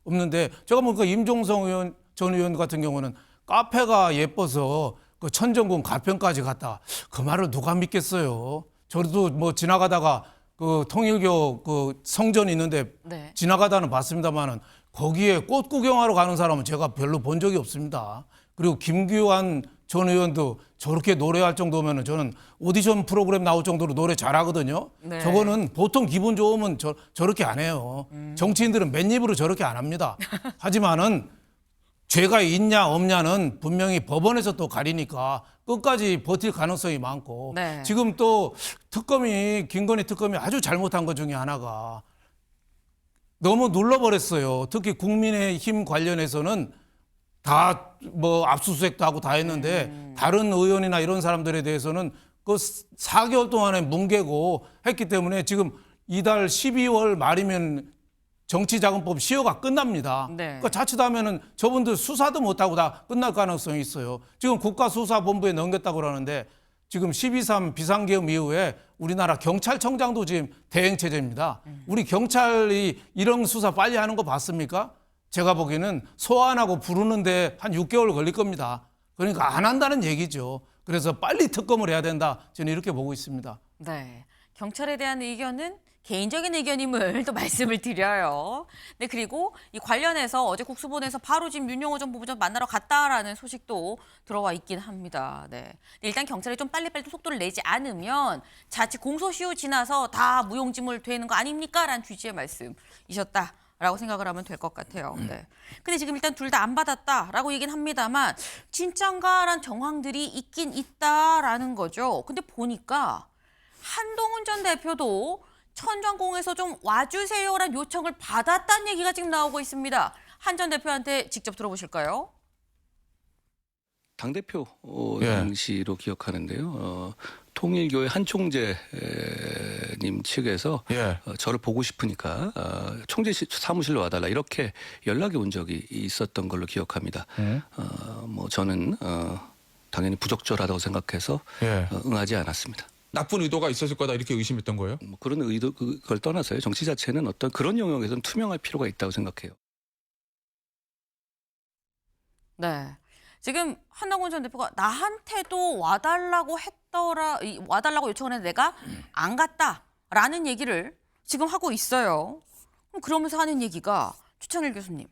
없는데, 제가 보니까 임종성 전 의원 같은 경우는 카페가 예뻐서 그 천정궁 가평까지 갔다. 그 말을 누가 믿겠어요. 저도 뭐 지나가다가 그 통일교 그 성전이 있는데 네. 지나가다는 봤습니다만은 거기에 꽃 구경하러 가는 사람은 제가 별로 본 적이 없습니다. 그리고 김규환 전 의원도 저렇게 노래할 정도면은 저는 오디션 프로그램 나올 정도로 노래 잘하거든요. 네. 저거는 보통 기분 좋으면 저렇게 안 해요. 정치인들은 맨입으로 저렇게 안 합니다. 하지만은 죄가 있냐 없냐는 분명히 법원에서 또 가리니까 끝까지 버틸 가능성이 많고, 네. 지금 또 특검이, 김건희 특검이 아주 잘못한 것 중에 하나가 너무 눌러버렸어요. 특히 국민의힘 관련해서는 다 뭐 압수수색도 하고 다 했는데 다른 의원이나 이런 사람들에 대해서는 그 4개월 동안에 뭉개고 했기 때문에 지금 이달 12월 말이면 정치자금법 시효가 끝납니다. 네. 그러니까 자칫하면은 저분들 수사도 못하고 다 끝날 가능성이 있어요. 지금 국가수사본부에 넘겼다고 그러는데 지금 12.3 비상계엄 이후에 우리나라 경찰청장도 지금 대행체제입니다. 우리 경찰이 이런 수사 빨리 하는 거 봤습니까? 제가 보기에는 소환하고 부르는데 한 6개월 걸릴 겁니다. 그러니까 안 한다는 얘기죠. 그래서 빨리 특검을 해야 된다. 저는 이렇게 보고 있습니다. 네. 경찰에 대한 의견은 개인적인 의견임을 또 말씀을 드려요. 네, 그리고 이 관련해서 어제 국수본에서 바로 지금 윤영호 전 부부장 만나러 갔다라는 소식도 들어와 있긴 합니다. 네. 일단 경찰이 좀 빨리빨리 속도를 내지 않으면 자칫 공소시효 지나서 다 무용지물 되는 거 아닙니까? 라는 취지의 말씀이셨다라고 생각을 하면 될 것 같아요. 네. 근데 지금 일단 둘 다 안 받았다라고 얘기는 합니다만 진짠가라는 정황들이 있긴 있다라는 거죠. 근데 보니까 한동훈 전 대표도 천정궁에서 좀 와주세요라는 요청을 받았다는 얘기가 지금 나오고 있습니다. 한 전 대표한테 직접 들어보실까요? 당대표 당시로 기억하는데요. 통일교의 한 총재님 측에서 저를 보고 싶으니까 총재 사무실로 와달라 이렇게 연락이 온 적이 있었던 걸로 기억합니다. 뭐 저는 당연히 부적절하다고 생각해서 응하지 않았습니다. 나쁜 의도가 있었을 거다 이렇게 의심했던 거예요? 뭐 그런 의도 그걸 떠나서요. 정치 자체는 어떤 그런 영역에서는 투명할 필요가 있다고 생각해요. 네. 지금 한동훈 전 대표가 나한테도 와달라고 요청을 했는데 내가 안 갔다라는 얘기를 지금 하고 있어요. 그러면서 하는 얘기가 주찬일 교수님.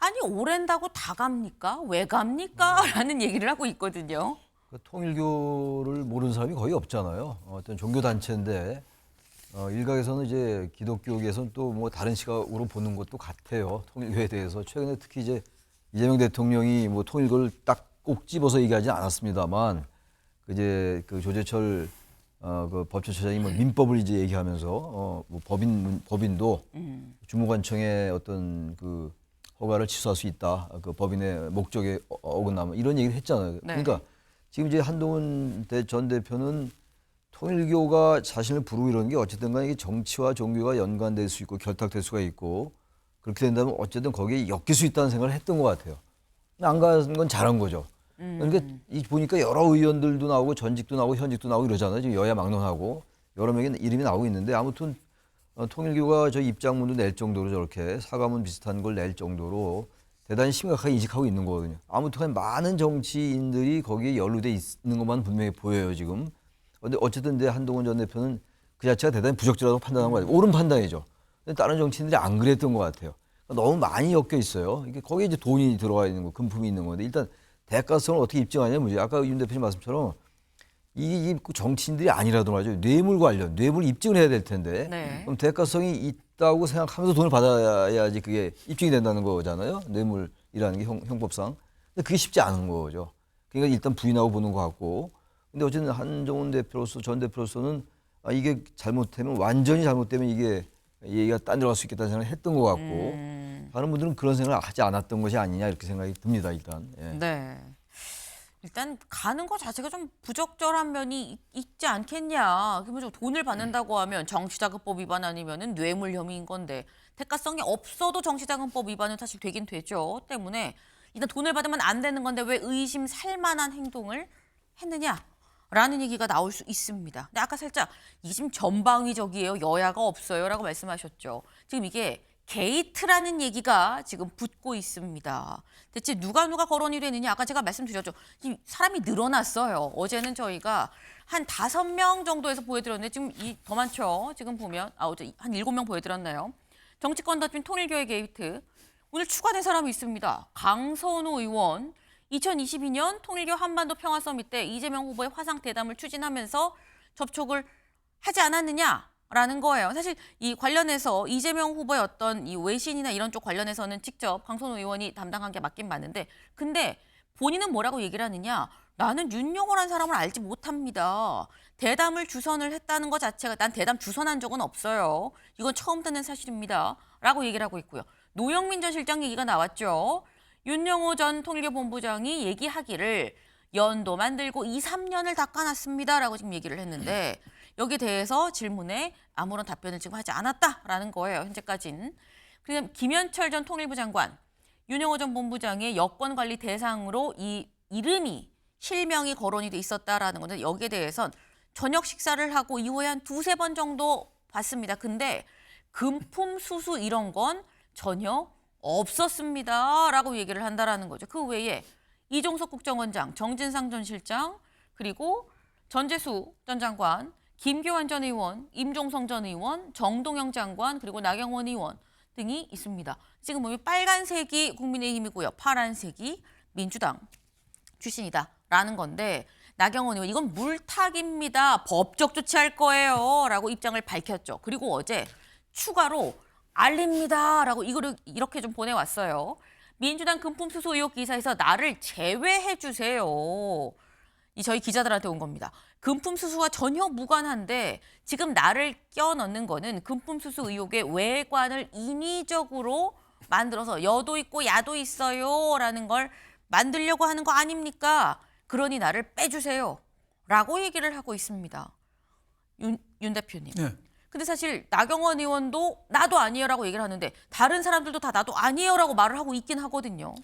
아니 오랜다고 다 갑니까? 왜 갑니까? 라는 얘기를 하고 있거든요. 통일교를 모르는 사람이 거의 없잖아요. 어떤 종교 단체인데 일각에서는 이제 기독교계에서는 또 뭐 다른 시각으로 보는 것도 같아요. 통일교에 대해서 최근에 특히 이제 이재명 대통령이 뭐 통일교를 딱 꼭 집어서 얘기하지 않았습니다만 이제 그 조재철 그 법제처장이 뭐 민법을 이제 얘기하면서 뭐 법인도 주무관청의 어떤 그 허가를 취소할 수 있다. 그 법인의 목적에 어긋나면 이런 얘기를 했잖아요. 네. 그러니까 지금 이제 한동훈 전 대표는 통일교가 자신을 부르고 이러는 게 어쨌든 간에 이게 정치와 종교가 연관될 수 있고 결탁될 수가 있고 그렇게 된다면 어쨌든 거기에 엮일 수 있다는 생각을 했던 것 같아요. 안 가는 건 잘한 거죠. 그러니까 보니까 여러 의원들도 나오고 전직도 나오고 현직도 나오고 이러잖아요. 지금 여야 막론하고 여러 명의 이름이 나오고 있는데 아무튼 통일교가 저 입장문도 낼 정도로 저렇게 사과문 비슷한 걸 낼 정도로 대단히 심각하게 인식하고 있는 거거든요. 아무튼 많은 정치인들이 거기에 연루돼 있는 것만 분명히 보여요, 지금. 근데 어쨌든 이제 한동훈 전 대표는 그 자체가 대단히 부적절하다고 판단한 거 아니에요. 옳은 판단이죠. 근데 다른 정치인들이 안 그랬던 것 같아요. 너무 많이 엮여 있어요. 이게 거기에 이제 돈이 들어가 있는 거, 금품이 있는 건데 일단 대가성을 어떻게 입증하냐면 문제. 아까 윤 대표님 말씀처럼 이게 정치인들이 아니라도 말이죠. 뇌물 관련, 뇌물 입증을 해야 될 텐데 네. 그럼 대가성이 있다고 생각하면서 돈을 받아야지 그게 입증이 된다는 거잖아요. 뇌물이라는 게 형법상. 근데 그게 쉽지 않은 거죠. 그러니까 일단 부인하고 보는 것 같고. 근데 어쨌든 한동훈 대표로서 전 대표로서는 이게 잘못되면 완전히 잘못되면 이게 얘기가 딴 데로 갈 수 있겠다는 생각을 했던 것 같고 다른 분들은 그런 생각을 하지 않았던 것이 아니냐 이렇게 생각이 듭니다. 일단. 예. 네. 일단 가는 것 자체가 좀 부적절한 면이 있지 않겠냐. 그러면 돈을 받는다고 하면 정치자금법 위반 아니면은 뇌물 혐의인 건데 대가성이 없어도 정치자금법 위반은 사실 되긴 되죠. 때문에 일단 돈을 받으면 안 되는 건데 왜 의심 살 만한 행동을 했느냐라는 얘기가 나올 수 있습니다. 근데 아까 살짝 이게 지금 전방위적이에요. 여야가 없어요라고 말씀하셨죠. 지금 이게 게이트라는 얘기가 지금 붙고 있습니다. 대체 누가 거론이 되느냐? 아까 제가 말씀드렸죠. 지금 사람이 늘어났어요. 어제는 저희가 한 5명 정도에서 보여드렸는데 지금 더 많죠. 지금 보면 어제 한 7명 보여드렸나요? 정치권 다툼 통일교회 게이트. 오늘 추가된 사람이 있습니다. 강선우 의원. 2022년 통일교 한반도 평화 서밋 때 이재명 후보의 화상 대담을 추진하면서 접촉을 하지 않았느냐라는 거예요. 사실 이 관련해서 이재명 후보의 어떤 이 외신이나 이런 쪽 관련해서는 직접 강선우 의원이 담당한 게 맞긴 맞는데 근데 본인은 뭐라고 얘기를 하느냐. 나는 윤영호라는 사람을 알지 못합니다. 대담을 주선을 했다는 것 자체가 난 대담 주선한 적은 없어요. 이건 처음 듣는 사실입니다. 라고 얘기를 하고 있고요. 노영민 전 실장 얘기가 나왔죠. 윤영호 전 통일교 본부장이 얘기하기를 연도 만들고 2, 3년을 닦아놨습니다라고 지금 얘기를 했는데 여기에 대해서 질문에 아무런 답변을 지금 하지 않았다라는 거예요. 현재까지는. 그다음 김현철 전 통일부 장관, 윤영호 전 본부장의 여권관리 대상으로 이 이름이 실명이 거론이 돼 있었다라는 건데 여기에 대해선 저녁 식사를 하고 이후에 한 2-3번 정도 봤습니다. 근데 금품 수수 이런 건 전혀 없었습니다라고 얘기를 한다라는 거죠. 그 외에 이종석 국정원장, 정진상 전 실장, 그리고 전재수 전 장관, 김교환 전 의원, 임종성 전 의원, 정동영 장관, 그리고 나경원 의원 등이 있습니다. 지금 보면 빨간색이 국민의힘이고요. 파란색이 민주당 출신이다라는 건데 나경원 의원 이건 물타기입니다. 법적 조치할 거예요. 라고 입장을 밝혔죠. 그리고 어제 추가로 알립니다라고 이거를 이렇게 좀 보내왔어요. 민주당 금품 수수 의혹 기사에서 나를 제외해 주세요. 이 저희 기자들한테 온 겁니다. 금품 수수와 전혀 무관한데 지금 나를 껴넣는 거는 금품 수수 의혹의 외관을 인위적으로 만들어서 여도 있고 야도 있어요라는 걸 만들려고 하는 거 아닙니까? 그러니 나를 빼주세요. 라고 얘기를 하고 있습니다. 윤 대표님. 네. 근데 사실 나경원 의원도 나도 아니에요라고 얘기를 하는데 다른 사람들도 다 나도 아니에요라고 말을 하고 있긴 하거든요.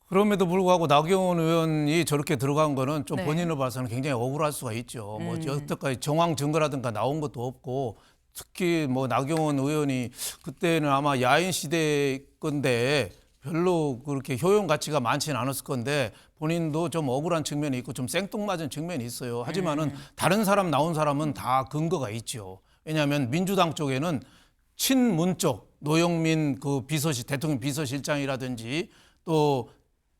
그럼에도 불구하고 나경원 의원이 저렇게 들어간 거는 좀 네. 본인을 봐서는 굉장히 억울할 수가 있죠. 뭐 여태까지 정황 증거라든가 나온 것도 없고 특히 뭐 나경원 의원이 그때는 아마 야인 시대 건데 별로 그렇게 효용 가치가 많지는 않았을 건데 본인도 좀 억울한 측면이 있고 좀 생뚱맞은 측면이 있어요. 하지만은 다른 사람 나온 사람은 다 근거가 있죠. 왜냐하면 민주당 쪽에는 친문 쪽 노영민 그 대통령 비서실장이라든지 또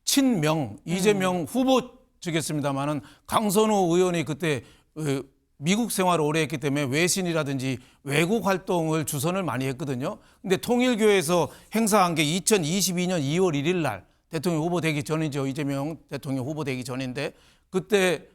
친명 이재명 후보 측이었습니다마는 강선우 의원이 그때 미국 생활을 오래 했기 때문에 외신이라든지 외국 활동을 주선을 많이 했거든요. 근데 통일교에서 행사한 게 2022년 2월 1일 날 대통령 후보 되기 전이죠. 이재명 대통령 후보 되기 전인데 그때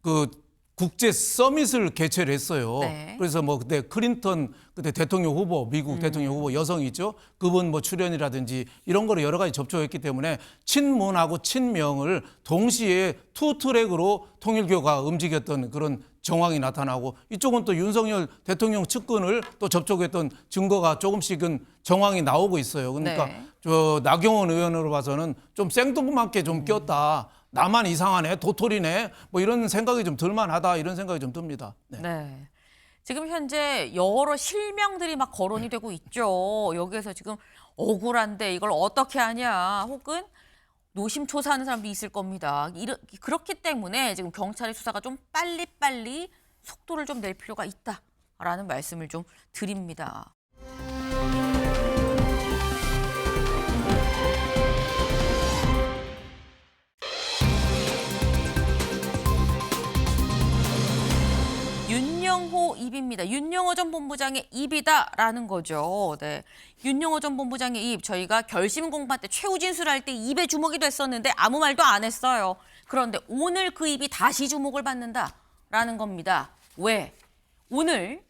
그 국제 서밋을 개최를 했어요. 네. 그래서 뭐 그때 클린턴 그때 대통령 후보 미국 대통령 후보 여성이죠. 그분 뭐 출연이라든지 이런 거를 여러 가지 접촉했기 때문에 친문하고 친명을 동시에 투 트랙으로 통일교가 움직였던 그런 정황이 나타나고 이쪽은 또 윤석열 대통령 측근을 또 접촉했던 증거가 조금씩은 정황이 나오고 있어요. 그러니까 네. 저 나경원 의원으로 봐서는 좀 생뚱맞게 좀 꼈다. 나만 이상하네, 도토리네, 뭐 이런 생각이 좀 들만하다 이런 생각이 좀 듭니다. 네. 네. 지금 현재 여러 실명들이 막 거론이 되고 있죠. 여기에서 지금 억울한데 이걸 어떻게 하냐 혹은 노심초사하는 사람도 있을 겁니다. 그렇기 때문에 지금 경찰의 수사가 좀 빨리빨리 속도를 좀 낼 필요가 있다라는 말씀을 좀 드립니다. 윤영호 입입니다. 윤영호 전 본부장의 입이다라는 거죠. 네. 윤영호 전 본부장의 입, 저희가 결심 공판 때 최후 진술할 때 입에 주목이 됐었는데 아무 말도 안 했어요. 그런데 오늘 그 입이 다시 주목을 받는다라는 겁니다. 왜? 오늘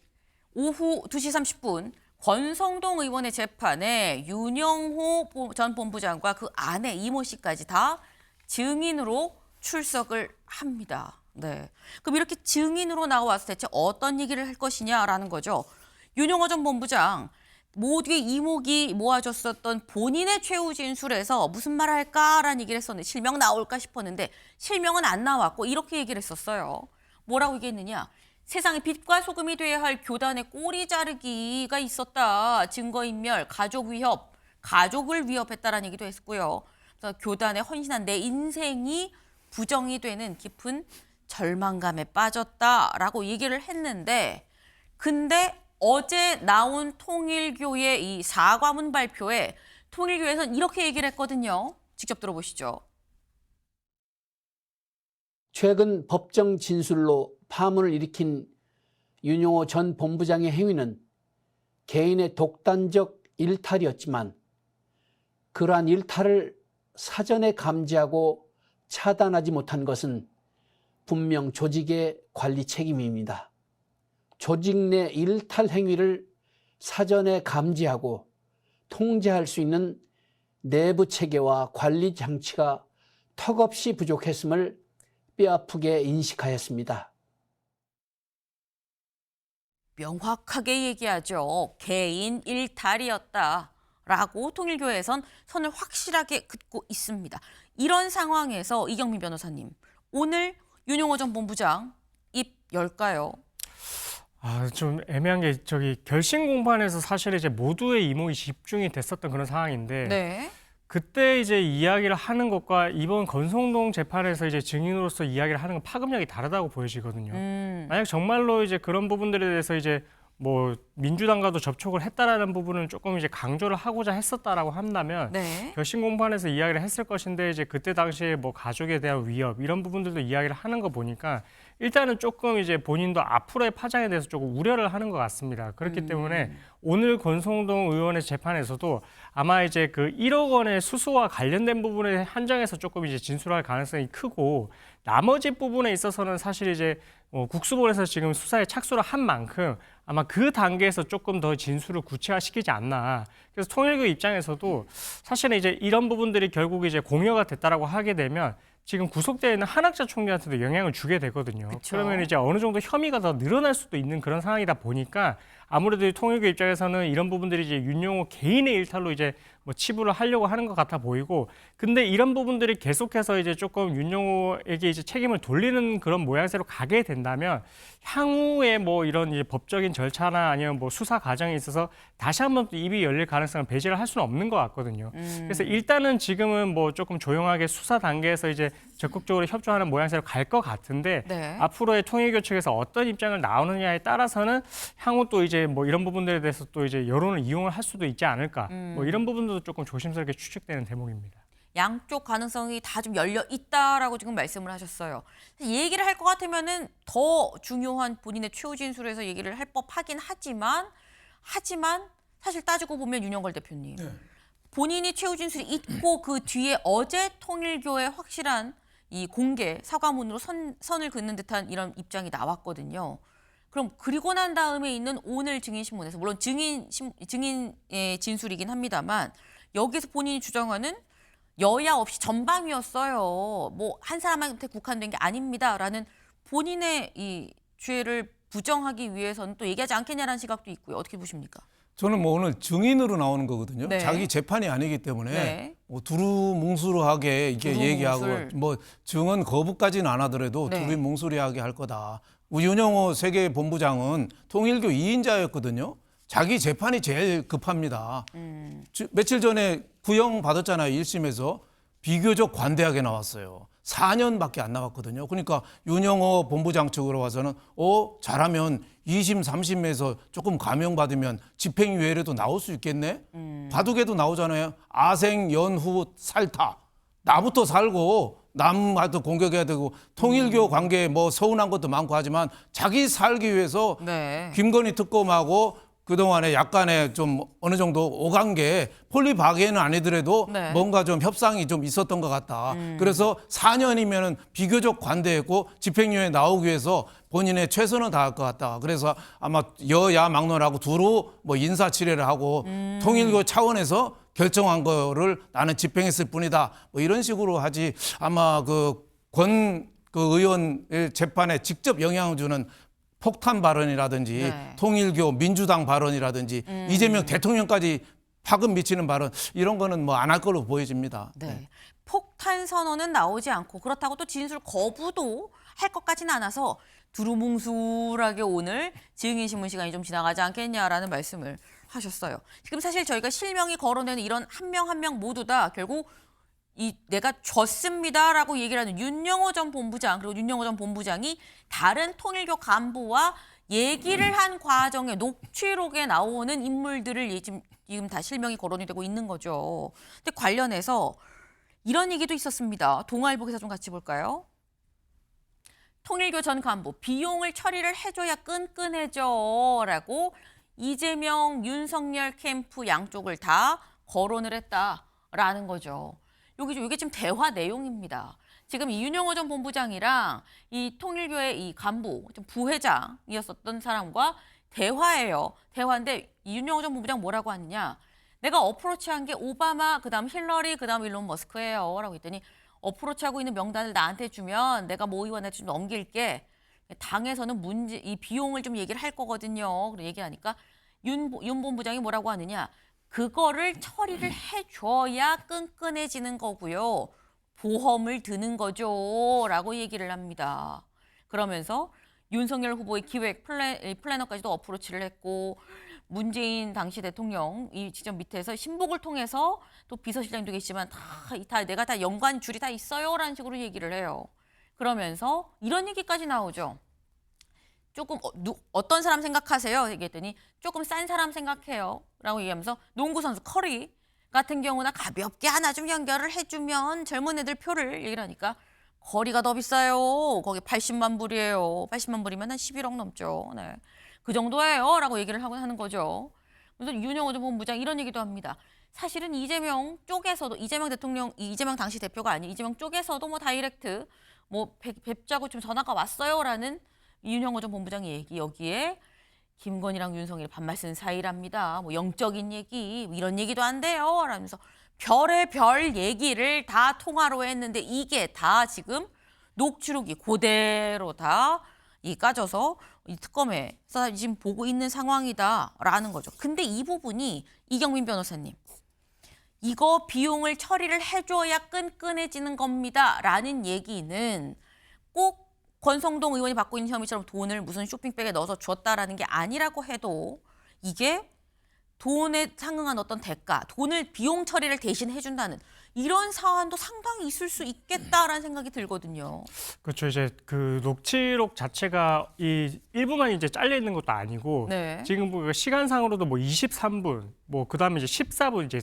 오후 2시 30분 권성동 의원의 재판에 윤영호 전 본부장과 그 아내 이모 씨까지 다 증인으로 출석을 합니다. 네. 그럼 이렇게 증인으로 나와서 대체 어떤 얘기를 할 것이냐라는 거죠. 윤용호 전 본부장, 모두의 이목이 모아졌었던 본인의 최후 진술에서 무슨 말을 할까라는 얘기를 했었는데 실명 나올까 싶었는데 실명은 안 나왔고 이렇게 얘기를 했었어요. 뭐라고 얘기했느냐. 세상에 빛과 소금이 돼야 할 교단의 꼬리 자르기가 있었다. 증거인멸, 가족 위협, 가족을 위협했다라는 얘기도 했고요. 그래서 교단에 헌신한 내 인생이 부정이 되는 깊은 절망감에 빠졌다라고 얘기를 했는데 근데 어제 나온 통일교의 이 사과문 발표에 통일교에서는 이렇게 얘기를 했거든요. 직접 들어보시죠. 최근 법정 진술로 파문을 일으킨 윤용호 전 본부장의 행위는 개인의 독단적 일탈이었지만 그러한 일탈을 사전에 감지하고 차단하지 못한 것은 분명 조직의 관리 책임입니다. 조직 내 일탈 행위를 사전에 감지하고 통제할 수 있는 내부 체계와 관리 장치가 턱없이 부족했음을 뼈아프게 인식하였습니다. 명확하게 얘기하죠. 개인 일탈이었다라고 통일교에선 선을 확실하게 긋고 있습니다. 이런 상황에서 이경민 변호사님, 오늘 윤용호 전 본부장 입 열까요? 좀 애매한 게 결심 공판에서 사실 이제 모두의 이목이 집중이 됐었던 그런 상황인데 네. 그때 이제 이야기를 하는 것과 이번 권성동 재판에서 이제 증인으로서 이야기를 하는 건 파급력이 다르다고 보여지거든요. 만약 정말로 이제 그런 부분들에 대해서 이제 뭐 민주당과도 접촉을 했다라는 부분은 조금 이제 강조를 하고자 했었다라고 한다면 네. 결심 공판에서 이야기를 했을 것인데 이제 그때 당시에 뭐 가족에 대한 위협 이런 부분들도 이야기를 하는 거 보니까 일단은 조금 이제 본인도 앞으로의 파장에 대해서 조금 우려를 하는 것 같습니다. 그렇기 때문에 오늘 권성동 의원의 재판에서도 아마 이제 그 1억 원의 수수와 관련된 부분에 한정해서 조금 이제 진술할 가능성이 크고 나머지 부분에 있어서는 사실 이제 국수본에서 지금 수사에 착수를 한 만큼 아마 그 단계에서 조금 더 진술을 구체화시키지 않나. 그래서 통일교 입장에서도 사실은 이제 이런 부분들이 결국 이제 공여가 됐다라고 하게 되면 지금 구속되어 있는 한학자 총리한테도 영향을 주게 되거든요. 그쵸. 그러면 이제 어느 정도 혐의가 더 늘어날 수도 있는 그런 상황이다 보니까 아무래도 통일교 입장에서는 이런 부분들이 이제 윤용호 개인의 일탈로 이제 뭐 치부를 하려고 하는 것 같아 보이고, 근데 이런 부분들이 계속해서 이제 조금 윤용호에게 이제 책임을 돌리는 그런 모양새로 가게 된다면 향후에 뭐 이런 이제 법적인 절차나 아니면 뭐 수사 과정에 있어서 다시 한번 또 입이 열릴 가능성을 배제를 할 수는 없는 것 같거든요. 그래서 일단은 지금은 뭐 조금 조용하게 수사 단계에서 이제 적극적으로 협조하는 모양새로 갈 것 같은데 네. 앞으로의 통일교 측에서 어떤 입장을 나오느냐에 따라서는 향후 또 이제 뭐 이런 부분들에 대해서 또 이제 여론을 이용을 할 수도 있지 않을까. 뭐 이런 부분도 조금 조심스럽게 추측되는 대목입니다. 양쪽 가능성이 다 좀 열려 있다라고 지금 말씀을 하셨어요. 이 얘기를 할 것 같으면은 더 중요한 본인의 최후 진술에서 얘기를 할 법하긴 하지만 사실 따지고 보면 윤영걸 대표님 본인이 최후 진술이 있고 그 뒤에 어제 통일교의 확실한 이 공개 사과문으로 선을 긋는 듯한 이런 입장이 나왔거든요. 그럼 그리고 난 다음에 있는 오늘 증인신문에서 물론 증인의 진술이긴 합니다만 여기서 본인이 주장하는 여야 없이 전방위였어요. 뭐 한 사람한테 국한된 게 아닙니다라는 본인의 이 죄를 부정하기 위해서는 또 얘기하지 않겠냐라는 시각도 있고요. 어떻게 보십니까? 저는 뭐 오늘 증인으로 나오는 거거든요. 네. 자기 재판이 아니기 때문에 네. 뭐 두루뭉술하게 이렇게 두루뭉술. 얘기하고 뭐 증언 거부까지는 안 하더라도 네. 두루뭉술하게 할 거다. 윤용호 세계 본부장은 통일교 2인자였거든요. 자기 재판이 제일 급합니다. 며칠 전에 구형 받았잖아요. 1심에서 비교적 관대하게 나왔어요. 4년밖에 안 나왔거든요. 그러니까 윤용호 본부장 측으로 와서는 잘하면 2심, 3심에서 조금 감형받으면 집행유예라도 나올 수 있겠네? 바둑에도 나오잖아요. 아생, 연후, 살타. 나부터 살고 남한테 공격해야 되고 통일교 관계에 뭐 서운한 것도 많고 하지만 자기 살기 위해서 네. 김건희 특검하고 그동안에 약간의 좀 어느 정도 오간게 폴리바게는 아니더라도 네. 뭔가 좀 협상이 좀 있었던 것 같다. 그래서 4년이면은 비교적 관대했고 집행유예 나오기 위해서 본인의 최선을 다할 것 같다. 그래서 아마 여야 막론하고 두루 뭐 인사치레를 하고 통일교 차원에서 결정한 거를 나는 집행했을 뿐이다. 뭐 이런 식으로 하지 아마 그 그 의원의 재판에 직접 영향을 주는 폭탄 발언이라든지 네. 통일교 민주당 발언이라든지 이재명 대통령까지 파급 미치는 발언 이런 거는 뭐 안 할 걸로 보여집니다. 네. 폭탄 선언은 나오지 않고 그렇다고 또 진술 거부도 할 것 같지는 않아서 두루뭉술하게 오늘 증인 신문 시간이 좀 지나가지 않겠냐라는 말씀을 하셨어요. 지금 사실 저희가 실명이 거론되는 이런 한 명 한 명 모두 다 결국 내가 졌습니다라고 얘기를 하는 윤영호 전 본부장 그리고 윤영호 전 본부장이 다른 통일교 간부와 얘기를 한 과정에 녹취록에 나오는 인물들을 지금 다 실명이 거론이 되고 있는 거죠. 근데 관련해서 이런 얘기도 있었습니다. 동아일보 기사 좀 같이 볼까요? 통일교 전 간부 비용을 처리를 해줘야 끈끈해져라고 이재명, 윤석열 캠프 양쪽을 다 거론을 했다라는 거죠. 이게 지금 대화 내용입니다. 지금 이윤영호 전 본부장이랑 이 통일교의 이 간부, 좀 부회장이었었던 사람과 대화예요. 대화인데 이윤영호 전 본부장 뭐라고 하느냐. 내가 어프로치한 게 오바마, 그다음 힐러리, 그다음 일론 머스크예요. 라고 했더니 어프로치하고 있는 명단을 나한테 주면 내가 모 의원한테 좀 넘길게. 당에서는 이 비용을 좀 얘기를 할 거거든요. 그리고 얘기하니까 윤 본부장이 뭐라고 하느냐. 그거를 처리를 해줘야 끈끈해지는 거고요. 보험을 드는 거죠. 라고 얘기를 합니다. 그러면서 윤석열 후보의 기획 플래너까지도 어프로치를 했고 문재인 당시 대통령 이 직접 밑에서 신복을 통해서 또 비서실장도 계시지만 내가 다 연관 줄이 다 있어요. 라는 식으로 얘기를 해요. 그러면서 이런 얘기까지 나오죠. 조금 어떤 사람 생각하세요? 얘기했더니 조금 싼 사람 생각해요. 라고 얘기하면서 농구 선수 커리 같은 경우나 가볍게 하나 좀 연결을 해주면 젊은 애들 표를 얘기를 하니까 거리가 더 비싸요. 거기 80만 불이에요. 80만 불이면 한 11억 넘죠. 네. 그 정도예요. 라고 얘기를 하는 거죠. 그래서 윤영호 전 본부장 이런 얘기도 합니다. 사실은 이재명 쪽에서도 이재명 당시 대표가 아닌 이재명 쪽에서도 뭐 다이렉트 뵙자고 좀 전화가 왔어요라는 이윤영호 전 본부장의 얘기 여기에 김건희랑 윤석열이 반말 쓴 사이랍니다. 뭐 영적인 얘기 이런 얘기도 안 돼요. 라면서 별의 별 얘기를 다 통화로 했는데 이게 다 지금 녹취록이 그대로 다 까져서 이 특검에서 지금 보고 있는 상황이다라는 거죠. 근데 이 부분이 이경민 변호사님 이거 비용을 처리를 해줘야 끈끈해지는 겁니다라는 얘기는 꼭 권성동 의원이 받고 있는 혐의처럼 돈을 무슨 쇼핑백에 넣어서 줬다라는 게 아니라고 해도 이게 돈에 상응한 어떤 대가, 돈을 비용 처리를 대신 해준다는 이런 사안도 상당히 있을 수 있겠다라는 생각이 들거든요. 그렇죠. 이제 그 녹취록 자체가 이 일부만 이제 잘려 있는 것도 아니고 네. 지금 보니까 시간상으로도 뭐 23분, 그다음에 이제 14분 이제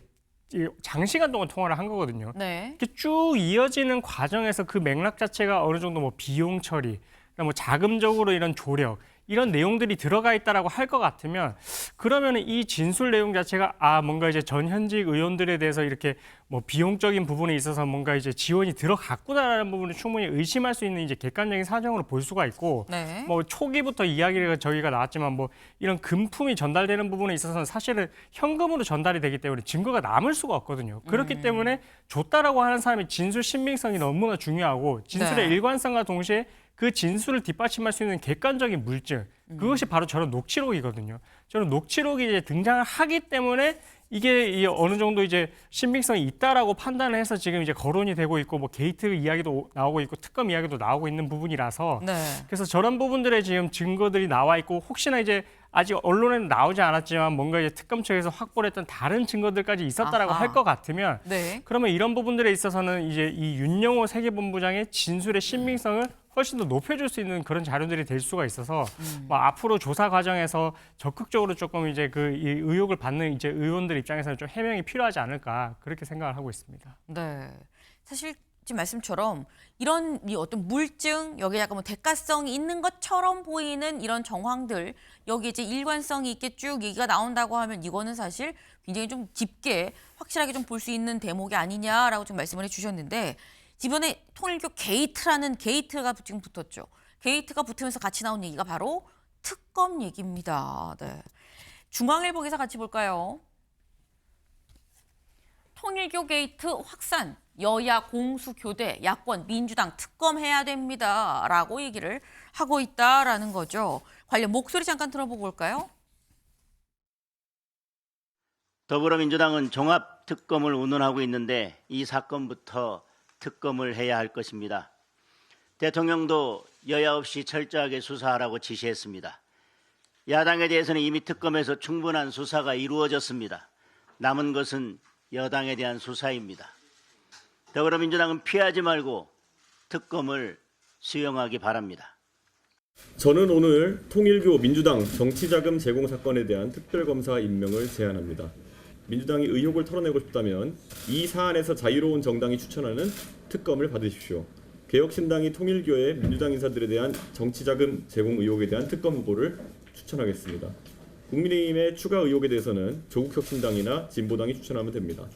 장시간 동안 통화를 한 거거든요. 네. 이렇게 쭉 이어지는 과정에서 그 맥락 자체가 어느 정도 뭐 비용 처리, 뭐 자금적으로 이런 조력 이런 내용들이 들어가 있다라고 할 것 같으면 그러면 이 진술 내용 자체가 뭔가 이제 전 현직 의원들에 대해서 이렇게 뭐 비용적인 부분에 있어서 뭔가 이제 지원이 들어갔구나라는 부분을 충분히 의심할 수 있는 이제 객관적인 사정으로 볼 수가 있고 네. 뭐 초기부터 이야기가 저희가 나왔지만 뭐 이런 금품이 전달되는 부분에 있어서는 사실은 현금으로 전달이 되기 때문에 증거가 남을 수가 없거든요. 그렇기 때문에 줬다라고 하는 사람의 진술 신빙성이 너무나 중요하고 진술의 네. 일관성과 동시에 그 진술을 뒷받침할 수 있는 객관적인 물증 그것이 바로 저런 녹취록이거든요. 저런 녹취록이 이제 등장을 하기 때문에 이게 어느 정도 이제 신빙성이 있다라고 판단을 해서 지금 이제 거론이 되고 있고 뭐 게이트 이야기도 나오고 있고 특검 이야기도 나오고 있는 부분이라서 네. 그래서 저런 부분들에 지금 증거들이 나와 있고 혹시나 이제 아직 언론에는 나오지 않았지만 뭔가 이제 특검 측에서 확보를 했던 다른 증거들까지 있었다라고 할 것 같으면 네. 그러면 이런 부분들에 있어서는 이제 이 윤영호 세계본부장의 진술의 신빙성을 훨씬 더 높여줄 수 있는 그런 자료들이 될 수가 있어서 뭐 앞으로 조사 과정에서 적극적으로 조금 이제 이 의혹을 받는 이제 의원들 입장에서는 좀 해명이 필요하지 않을까 그렇게 생각을 하고 있습니다. 네. 사실 지금 말씀처럼 이런 어떤 물증 여기에 약간 뭐 대가성이 있는 것처럼 보이는 이런 정황들 여기 이제 일관성이 있게 쭉 얘기가 나온다고 하면 이거는 사실 굉장히 좀 깊게 확실하게 좀 볼 수 있는 대목이 아니냐라고 좀 말씀을 해주셨는데 이번에 통일교 게이트라는 게이트가 지금 붙었죠. 게이트가 붙으면서 같이 나온 얘기가 바로 특검 얘기입니다. 네. 중앙일보 기사 같이 볼까요? 통일교 게이트 확산, 여야 공수교대, 야권, 민주당 특검해야 됩니다라고 얘기를 하고 있다라는 거죠. 관련 목소리 잠깐 들어보고 올까요? 더불어민주당은 종합특검을 운운하고 있는데 이 사건부터 특검을 해야 할 것입니다. 대통령도 여야 없이 철저하게 수사하라고 지시했습니다. 야당에 대해서는 이미 특검에서 충분한 수사가 이루어졌습니다. 남은 것은 여당에 대한 수사입니다. 더불어민주당은 피하지 말고 특검을 수용하기 바랍니다. 저는 오늘 통일교 민주당 정치자금 제공 사건에 대한 특별검사 임명을 제안합니다. 민주당이 의혹을 털어내고 싶다면 이 사안에서 자유로운 정당이 추천하는 특검을 받으십시오. 개혁신당이 통일교의 민주당 인사들에 대한 정치자금 제공 의혹에 대한 특검 후보를 추천하겠습니다. 국민의힘의 추가 의혹에 대해서는 조국혁신당이나 진보당이 추천하면 됩니다.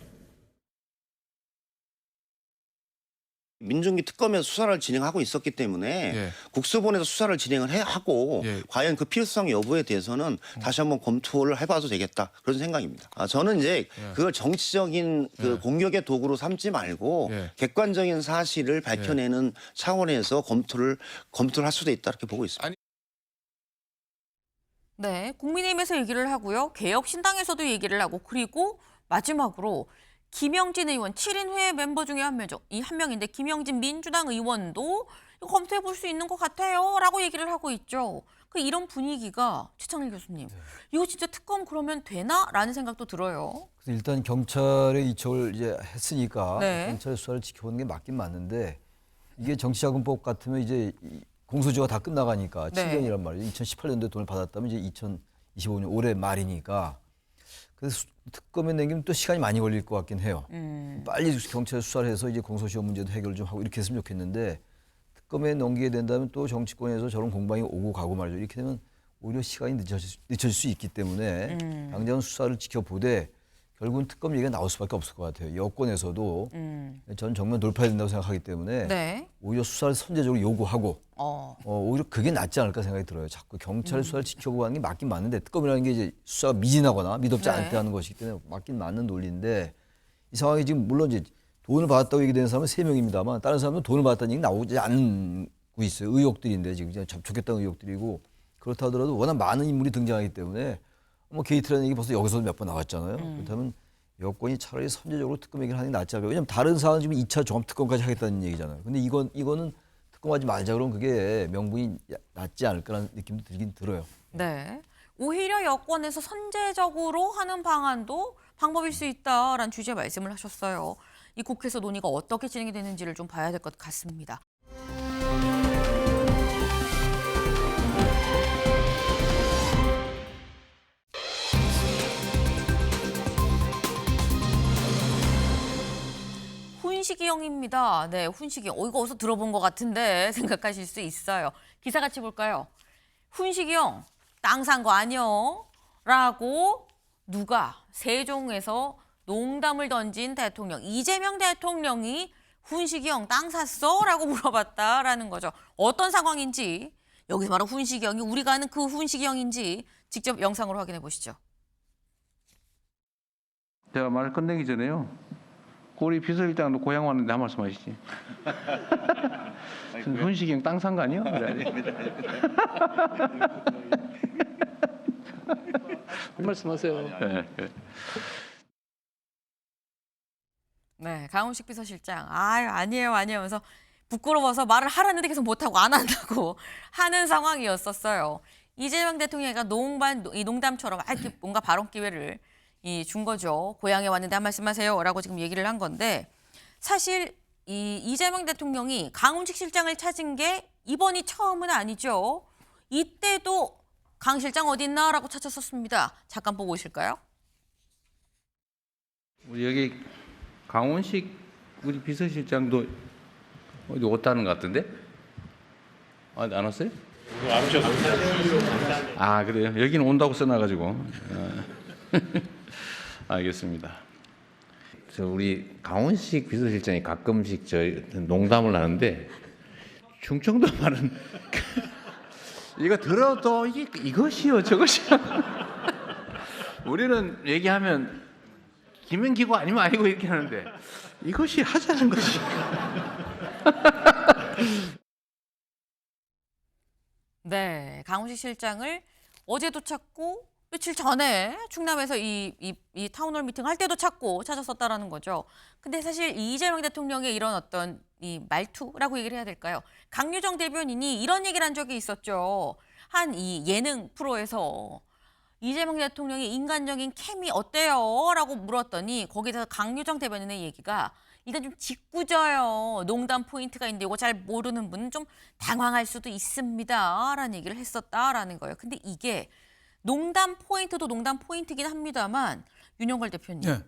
민정기 특검에서 수사를 진행하고 있었기 때문에 국수본에서 수사를 진행을 하고 과연 그 필요성 여부에 대해서는 다시 한번 검토를 해봐도 되겠다 그런 생각입니다. 저는 이제 그걸 정치적인 그 공격의 도구로 삼지 말고 객관적인 사실을 밝혀내는 차원에서 검토를 할 수도 있다 이렇게 보고 있습니다. 네, 국민의힘에서 얘기를 하고요. 개혁신당에서도 얘기를 하고 그리고 마지막으로 김영진 의원 7인 회의 멤버 중에 한 명인데 김영진 민주당 의원도 이거 검토해 볼 수 있는 것 같아요 라고 얘기를 하고 있죠. 이런 분위기가 최창일 교수님 이거 진짜 특검 그러면 되나? 라는 생각도 들어요. 일단 경찰의 이촉을 이제 했으니까 네. 경찰의 수사를 지켜보는 게 맞긴 맞는데 이게 정치자금법 같으면 이제 공소시효가 다 끝나가니까 네. 7년이란 말이에요. 2018년도에 돈을 받았다면 이제 2025년 올해 말이니까 그래서 특검에 내기면 또 시간이 많이 걸릴 것 같긴 해요. 빨리 경찰 수사를 해서 이제 공소시효 문제도 해결 좀 하고 이렇게 했으면 좋겠는데 특검에 넘기게 된다면 또 정치권에서 저런 공방이 오고 가고 말이죠. 이렇게 되면 오히려 시간이 늦춰질 수 있기 때문에 당장 수사를 지켜보되 결국은 특검 얘기가 나올 수밖에 없을 것 같아요. 여권에서도 저는 정면 돌파해야 된다고 생각하기 때문에 네. 오히려 수사를 선제적으로 요구하고 오히려 그게 낫지 않을까 생각이 들어요. 자꾸 경찰 수사를 지켜보고 하는 게 맞긴 맞는데 특검이라는 게 이제 수사가 미진하거나 미덥지 않을 때 하는 것이기 때문에 맞긴 맞는 논리인데 이 상황이 지금 물론 이제 돈을 받았다고 얘기되는 사람은 3명입니다만 다른 사람은 돈을 받았다는 얘기 나오지 않고 있어요. 의혹들인데 지금 그냥 접촉했다는 의혹들이고 그렇다 하더라도 워낙 많은 인물이 등장하기 때문에 뭐 게이트라는 얘기 벌써 여기서도 몇 번 나왔잖아요. 그렇다면 여권이 차라리 선제적으로 특검 얘기를 하는 게 낫지 않을까. 왜냐하면 다른 사안은 지금 2차 종합특검까지 하겠다는 얘기잖아요. 근데 이거는 특검하지 말자 그러면 그게 명분이 낫지 않을까라는 느낌도 들긴 들어요. 네. 오히려 여권에서 선제적으로 하는 방안도 방법일 수 있다라는 취지의 말씀을 하셨어요. 이 국회에서 논의가 어떻게 진행이 되는지를 좀 봐야 될 것 같습니다. 훈시기형입니다. 네, 훈시기형. 이거 어디서 들어본 것 같은데 생각하실 수 있어요. 기사 같이 볼까요? 훈시기형, 땅 산 거 아니요? 라고 누가 세종에서 농담을 던진 대통령, 이재명 대통령이 훈시기형 땅 샀어? 라고 물어봤다라는 거죠. 어떤 상황인지, 여기서 바로 훈시기형이 우리가 아는 그 훈시기형인지 직접 영상으로 확인해 보시죠. 제가 말을 끝내기 전에요. 우리 비서실장도 고향 왔는데 한 말씀 하시지. 훈시경 땅 산 거 아니요? 한 말씀 하세요. 네, 강훈식 비서실장. 아니에요 하면서 부끄러워서 말을 하라는데 계속 못하고 안 한다고 하는 상황이었었어요. 이재명 대통령이 농담처럼 이렇게 뭔가 발언 기회를 준 거죠. 고향에 왔는데 한 말씀 하세요라고 지금 얘기를 한 건데 사실 이재명 대통령이 강훈식 실장을 찾은 게 이번이 처음은 아니죠. 이때도 강 실장 어디 있나라고 찾았었습니다. 잠깐 보고 오실까요? 우리 여기 강훈식 우리 비서실장도 어디 왔다는 것 같은데? 안 왔어요? 안 오셨어요? 그래요? 여기는 온다고 써놔가지고. 알겠습니다. 우리 강훈식 비서실장이 가끔씩 농담을 하는데 충청도 말은 이거 들어도 이것이요 저것이요. 우리는 얘기하면 김연기고 아니면 아니고 이렇게 하는데 이것이 하자는 것이. 네, 강훈식 실장을 어제도 찾고 며칠 전에 충남에서 이 타운홀 미팅 할 때도 찾았었다라는 거죠. 근데 사실 이재명 대통령의 이런 어떤 이 말투라고 얘기를 해야 될까요? 강유정 대변인이 이런 얘기를 한 적이 있었죠. 한 이 예능 프로에서 이재명 대통령의 인간적인 케미 어때요? 라고 물었더니 거기서 강유정 대변인의 얘기가 일단 좀 짓궂어요. 농담 포인트가 있는데 이거 잘 모르는 분은 좀 당황할 수도 있습니다. 라는 얘기를 했었다라는 거예요. 근데 이게 농담 포인트도 농담 포인트긴 합니다만 윤영걸 대표님, 네.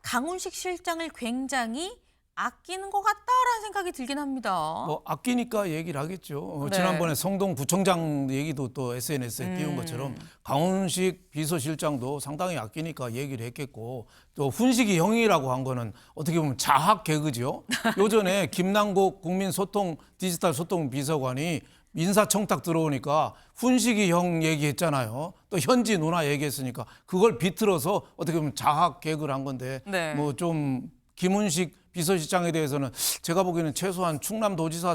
강훈식 실장을 굉장히 아끼는 것 같다라는 생각이 들긴 합니다. 뭐 아끼니까 얘기를 하겠죠. 네. 지난번에 성동구청장 얘기도 또 SNS에 띄운 것처럼 강훈식 비서실장도 상당히 아끼니까 얘기를 했겠고 또 훈식이 형이라고 한 거는 어떻게 보면 자학 개그죠. 요전에 김남국 국민소통 디지털 소통 비서관이 인사청탁 들어오니까 훈식이 형 얘기했잖아요. 또 현지 누나 얘기했으니까 그걸 비틀어서 어떻게 보면 자학 개그를 한 건데 네. 뭐 좀 김훈식 비서실장에 대해서는 제가 보기에는 최소한 충남도지사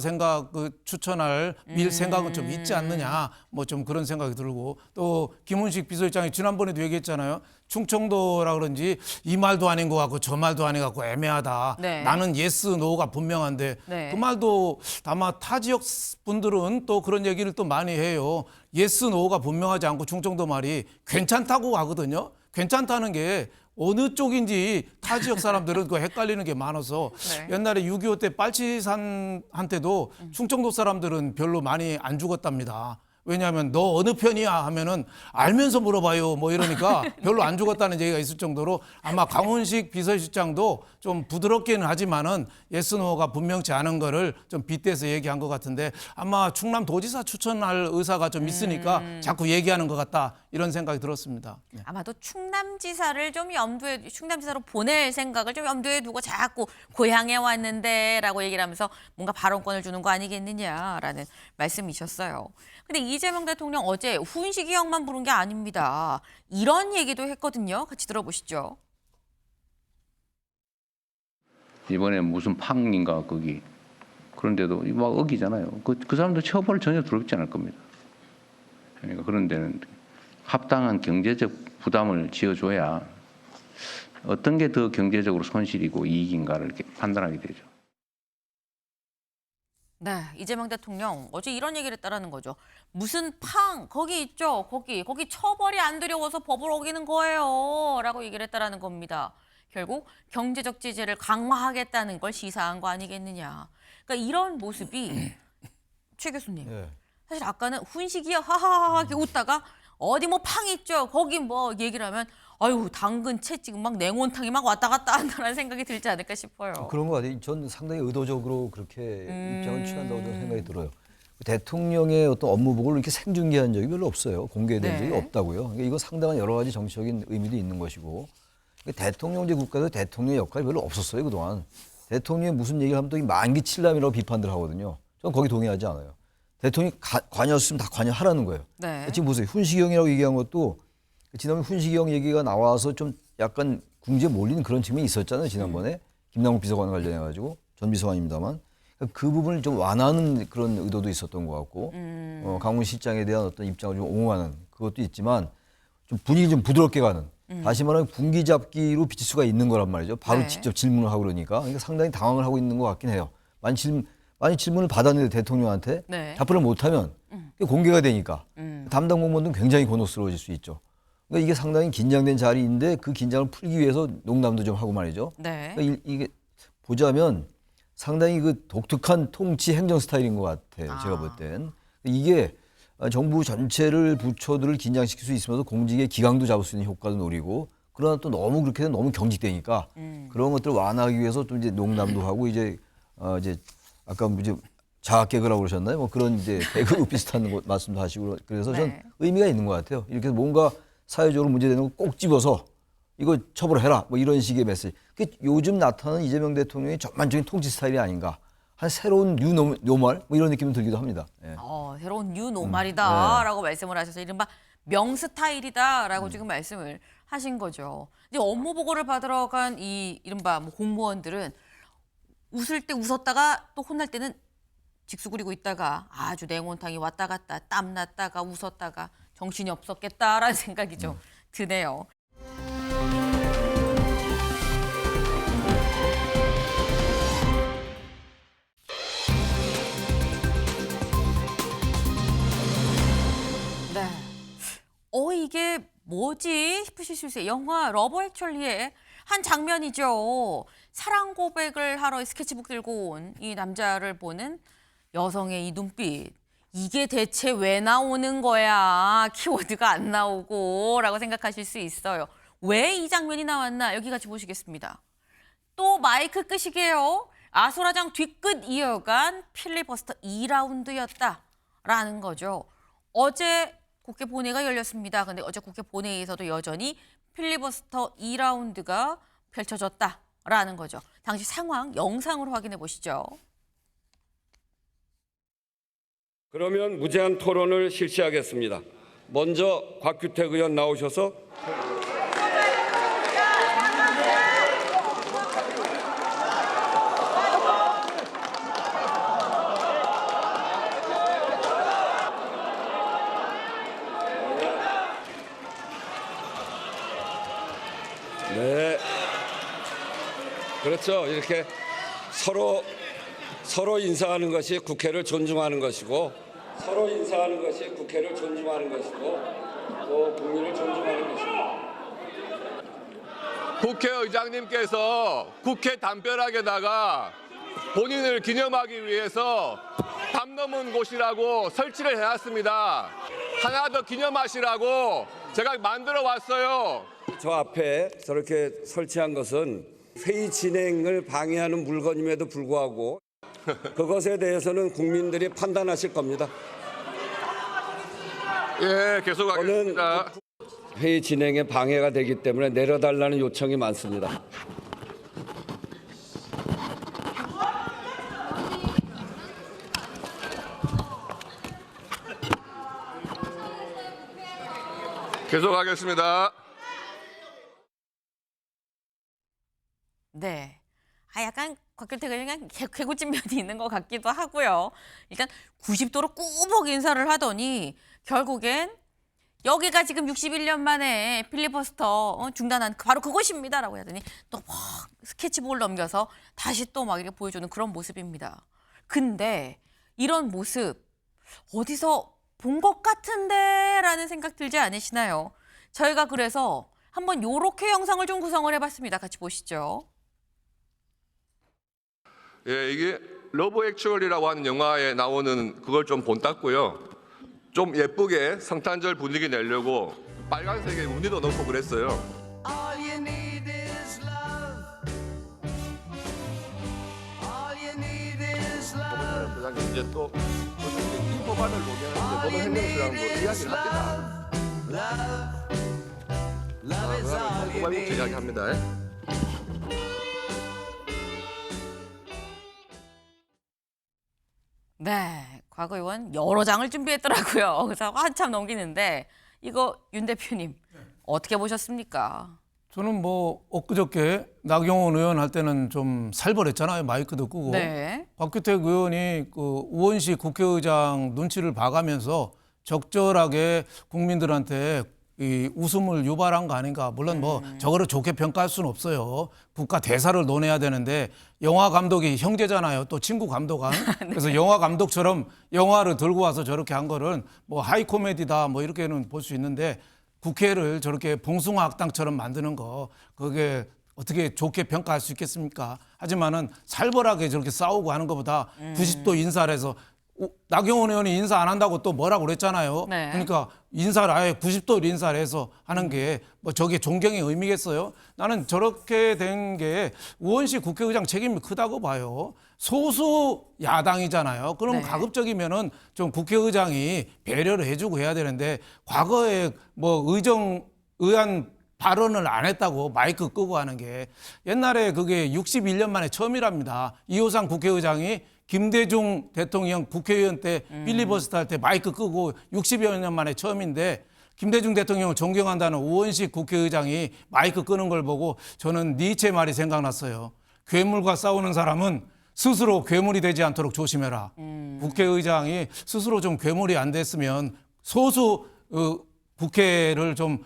추천할 생각은 좀 있지 않느냐 뭐 좀 그런 생각이 들고 또 김훈식 비서실장이 지난번에도 얘기했잖아요. 충청도라 그런지 이 말도 아닌 것 같고 저 말도 아닌 것 같고 애매하다. 네. 나는 예스 노가 분명한데 네. 그 말도 아마 타 지역 분들은 또 그런 얘기를 또 많이 해요. 예스 노가 분명하지 않고 충청도 말이 괜찮다고 하거든요. 괜찮다는 게 어느 쪽인지 타 지역 사람들은 그 헷갈리는 게 많아서 네. 옛날에 6.25 때 빨치산한테도 충청도 사람들은 별로 많이 안 죽었답니다. 왜냐하면 너 어느 편이야 하면은 알면서 물어봐요 뭐 이러니까 별로 안 죽었다는 얘기가 있을 정도로 아마 강훈식 비서실장도 좀 부드럽게는 하지만은 예스노가 분명치 않은 거를 좀 빗대서 얘기한 것 같은데 아마 충남도지사 추천할 의사가 좀 있으니까 자꾸 얘기하는 것 같다 이런 생각이 들었습니다. 네. 아마도 충남지사를 좀 충남지사로 보낼 생각을 좀 염두에 두고 자꾸 고향에 왔는데라고 얘기를 하면서 뭔가 발언권을 주는 거 아니겠느냐라는 말씀이셨어요. 근데 이재명 대통령 어제 훈식이 형만 부른 게 아닙니다. 이런 얘기도 했거든요. 같이 들어보시죠. 이번에 무슨 팡인가 거기 그런데도 막 어기잖아요. 그 사람도 처벌을 전혀 두렵지 않을 겁니다. 그러니까 그런 데는 합당한 경제적 부담을 지어줘야 어떤 게 더 경제적으로 손실이고 이익인가를 이렇게 판단하게 되죠. 네, 이재명 대통령 어제 이런 얘기를 했다라는 거죠. 무슨 팡 거기 있죠. 거기 처벌이 안 두려워서 법을 어기는 거예요. 라고 얘기를 했다라는 겁니다. 결국 경제적 제재를 강화하겠다는 걸 시사한 거 아니겠느냐. 그러니까 이런 모습이 최 교수님. 예. 사실 아까는 훈식이야 하하하 이렇게 웃다가 어디 뭐 팡 있죠. 거기 뭐 얘기를 하면 아유 당근 채 지금 막 냉온탕이 막 왔다 갔다 한다는 생각이 들지 않을까 싶어요. 그런 것 같아요. 전 상당히 의도적으로 그렇게 입장을 취한다고 저는 생각이 들어요. 대통령의 어떤 업무복을 이렇게 생중계한 적이 별로 없어요. 공개된 적이 없다고요. 그러니까 이거 상당한 여러 가지 정치적인 의미도 있는 것이고 대통령제 국가에서 대통령의 역할이 별로 없었어요. 그동안. 대통령이 무슨 얘기를 하면 또 만기 칠남이라고 비판들 하거든요. 저는 거기 동의하지 않아요. 대통령이 관여했으면 다 관여하라는 거예요. 네. 지금 보세요. 훈식형이라고 얘기한 것도 지난번에 훈식형 얘기가 나와서 좀 약간 궁지에 몰리는 그런 측면이 있었잖아요. 지난번에 김남국 비서관 관련해가지고 전 비서관입니다만 그 부분을 좀 완화하는 그런 의도도 있었던 것 같고 강훈 실장에 대한 어떤 입장을 좀 옹호하는 그것도 있지만 좀 분위기 좀 부드럽게 가는 다시 말하면 분기잡기로 비칠 수가 있는 거란 말이죠. 바로 네. 직접 질문을 하고 그러니까 상당히 당황을 하고 있는 것 같긴 해요. 많이 질문을 받았는데 대통령한테 네. 답변을 못하면 공개가 되니까 담당 공무원들은 굉장히 곤혹스러워질 수 있죠. 그러니까 이게 상당히 긴장된 자리인데 그 긴장을 풀기 위해서 농담도 좀 하고 말이죠. 네. 그러니까 이게 보자면 상당히 그 독특한 통치 행정 스타일인 것 같아요. 제가 볼 땐. 이게 정부 전체를 부처들을 긴장시킬 수 있으면서 공직의 기강도 잡을 수 있는 효과도 노리고 그러나 또 너무 그렇게 해서 너무 경직되니까 그런 것들을 완화하기 위해서 좀 이제 농담도 하고 이제 아까 이제 자학 개그라고 그러셨나요? 뭐 그런 이제 개그 비슷한 말씀도 하시고 그래서 전 의미가 있는 것 같아요. 이렇게 뭔가 사회적으로 문제되는 거 꼭 집어서 이거 처벌해라 뭐 이런 식의 메시지. 그게 요즘 나타나는 이재명 대통령의 전반적인 통치 스타일이 아닌가. 한 새로운 뉴노멀 뭐 이런 느낌이 들기도 합니다. 예. 새로운 뉴노말이다라고 말씀을 하셔서 이른바 명스타일이다라고 지금 말씀을 하신 거죠. 이제 업무 보고를 받으러 간 이 이른바 뭐 공무원들은 웃을 때 웃었다가 또 혼날 때는 직수구리고 있다가 아주 냉온탕이 왔다 갔다 땀 났다가 웃었다가 정신이 없었겠다라는 생각이 좀 드네요. 네. 이게 뭐지 싶으실 수 있어요. 영화 러브 액츄얼리의 한 장면이죠. 사랑 고백을 하러 스케치북 들고 온 이 남자를 보는 여성의 이 눈빛. 이게 대체 왜 나오는 거야? 키워드가 안 나오고 라고 생각하실 수 있어요. 왜 이 장면이 나왔나? 여기 같이 보시겠습니다. 또 마이크 끄시게요. 아수라장 뒤끝 이어간 필리버스터 2라운드였다라는 거죠. 어제 국회 본회의가 열렸습니다. 근데 어제 국회 본회의에서도 여전히 필리버스터 2라운드가 펼쳐졌다라는 거죠. 당시 상황 영상으로 확인해 보시죠. 그러면 무제한 토론을 실시하겠습니다. 먼저 곽규택 의원 나오셔서 네, 그렇죠. 이렇게 서로 인사하는 것이 국회를 존중하는 것이고, 서로 인사하는 것이 국회를 존중하는 것이고, 또 국민을 존중하는 것입니다. 국회의장님께서 국회 담벼락에다가 본인을 기념하기 위해서 담 넘은 곳이라고 설치를 해놨습니다. 하나 더 기념하시라고 제가 만들어 왔어요. 저 앞에 저렇게 설치한 것은 회의 진행을 방해하는 물건임에도 불구하고 그것에 대해서는 국민들이 판단하실 겁니다. 예, 계속하겠습니다. 회의 진행에 방해가 되기 때문에 내려달라는 요청이 많습니다. 계속하겠습니다. 네. 약간 곽규택 의원이 개구진 면이 있는 것 같기도 하고요. 일단 90도로 꾸벅 인사를 하더니 결국엔 여기가 지금 61년 만에 필리버스터 중단한 바로 그곳입니다라고 하더니 또 막 스케치북을 넘겨서 다시 또 막 이렇게 보여주는 그런 모습입니다. 근데 이런 모습 어디서 본 것 같은데라는 생각 들지 않으시나요? 저희가 그래서 한번 요렇게 영상을 좀 구성을 해봤습니다. 같이 보시죠. 예, 이게 러브 액츄얼리라고 하는 영화에 나오는 그걸 좀 본땄고요. 좀 예쁘게 성탄절 분위기 내려고 빨간색에 무늬도 넣고 그랬어요. 보면 이제 또 인포반을 녹여는데 보면 행정수라는 거 이야기를 합니다. 모바일 제작합니다. 네, 곽 의원 여러 장을 준비했더라고요. 그래서 한참 넘기는데 이거 윤 대표님 어떻게 보셨습니까? 저는 뭐 엊그저께 나경원 의원 할 때는 좀 살벌했잖아요. 마이크도 끄고. 네. 곽규택 의원이 그 우원식 국회의장 눈치를 봐가면서 적절하게 국민들한테 이 웃음을 유발한 거 아닌가. 물론 뭐 저거를 좋게 평가할 수는 없어요. 국가 대사를 논해야 되는데 영화 감독이 형제잖아요. 또 친구 감독한. 그래서 영화 감독처럼 영화를 들고 와서 저렇게 한 거는 뭐 하이 코미디다 뭐 이렇게는 볼 수 있는데 국회를 저렇게 봉숭아 학당처럼 만드는 거 그게 어떻게 좋게 평가할 수 있겠습니까? 하지만은 살벌하게 저렇게 싸우고 하는 것보다 90도 인사를 해서 나경원 의원이 인사 안 한다고 또 뭐라고 그랬잖아요. 네. 그러니까 인사를 아예 90도 인사를 해서 하는 게 뭐 저게 존경의 의미겠어요? 나는 저렇게 된 게 우원식 국회의장 책임이 크다고 봐요. 소수 야당이잖아요. 그럼 네. 가급적이면은 좀 국회의장이 배려를 해주고 해야 되는데 과거에 뭐 의한 발언을 안 했다고 마이크 끄고 하는 게 옛날에 그게 61년 만에 처음이랍니다. 이호상 국회의장이 김대중 대통령 국회의원 때 필리버스터 할 때 마이크 끄고 60여 년 만에 처음인데 김대중 대통령을 존경한다는 우원식 국회의장이 마이크 끄는 걸 보고 저는 니체 말이 생각났어요. 괴물과 싸우는 사람은 스스로 괴물이 되지 않도록 조심해라. 국회의장이 스스로 좀 괴물이 안 됐으면 소수 국회를 좀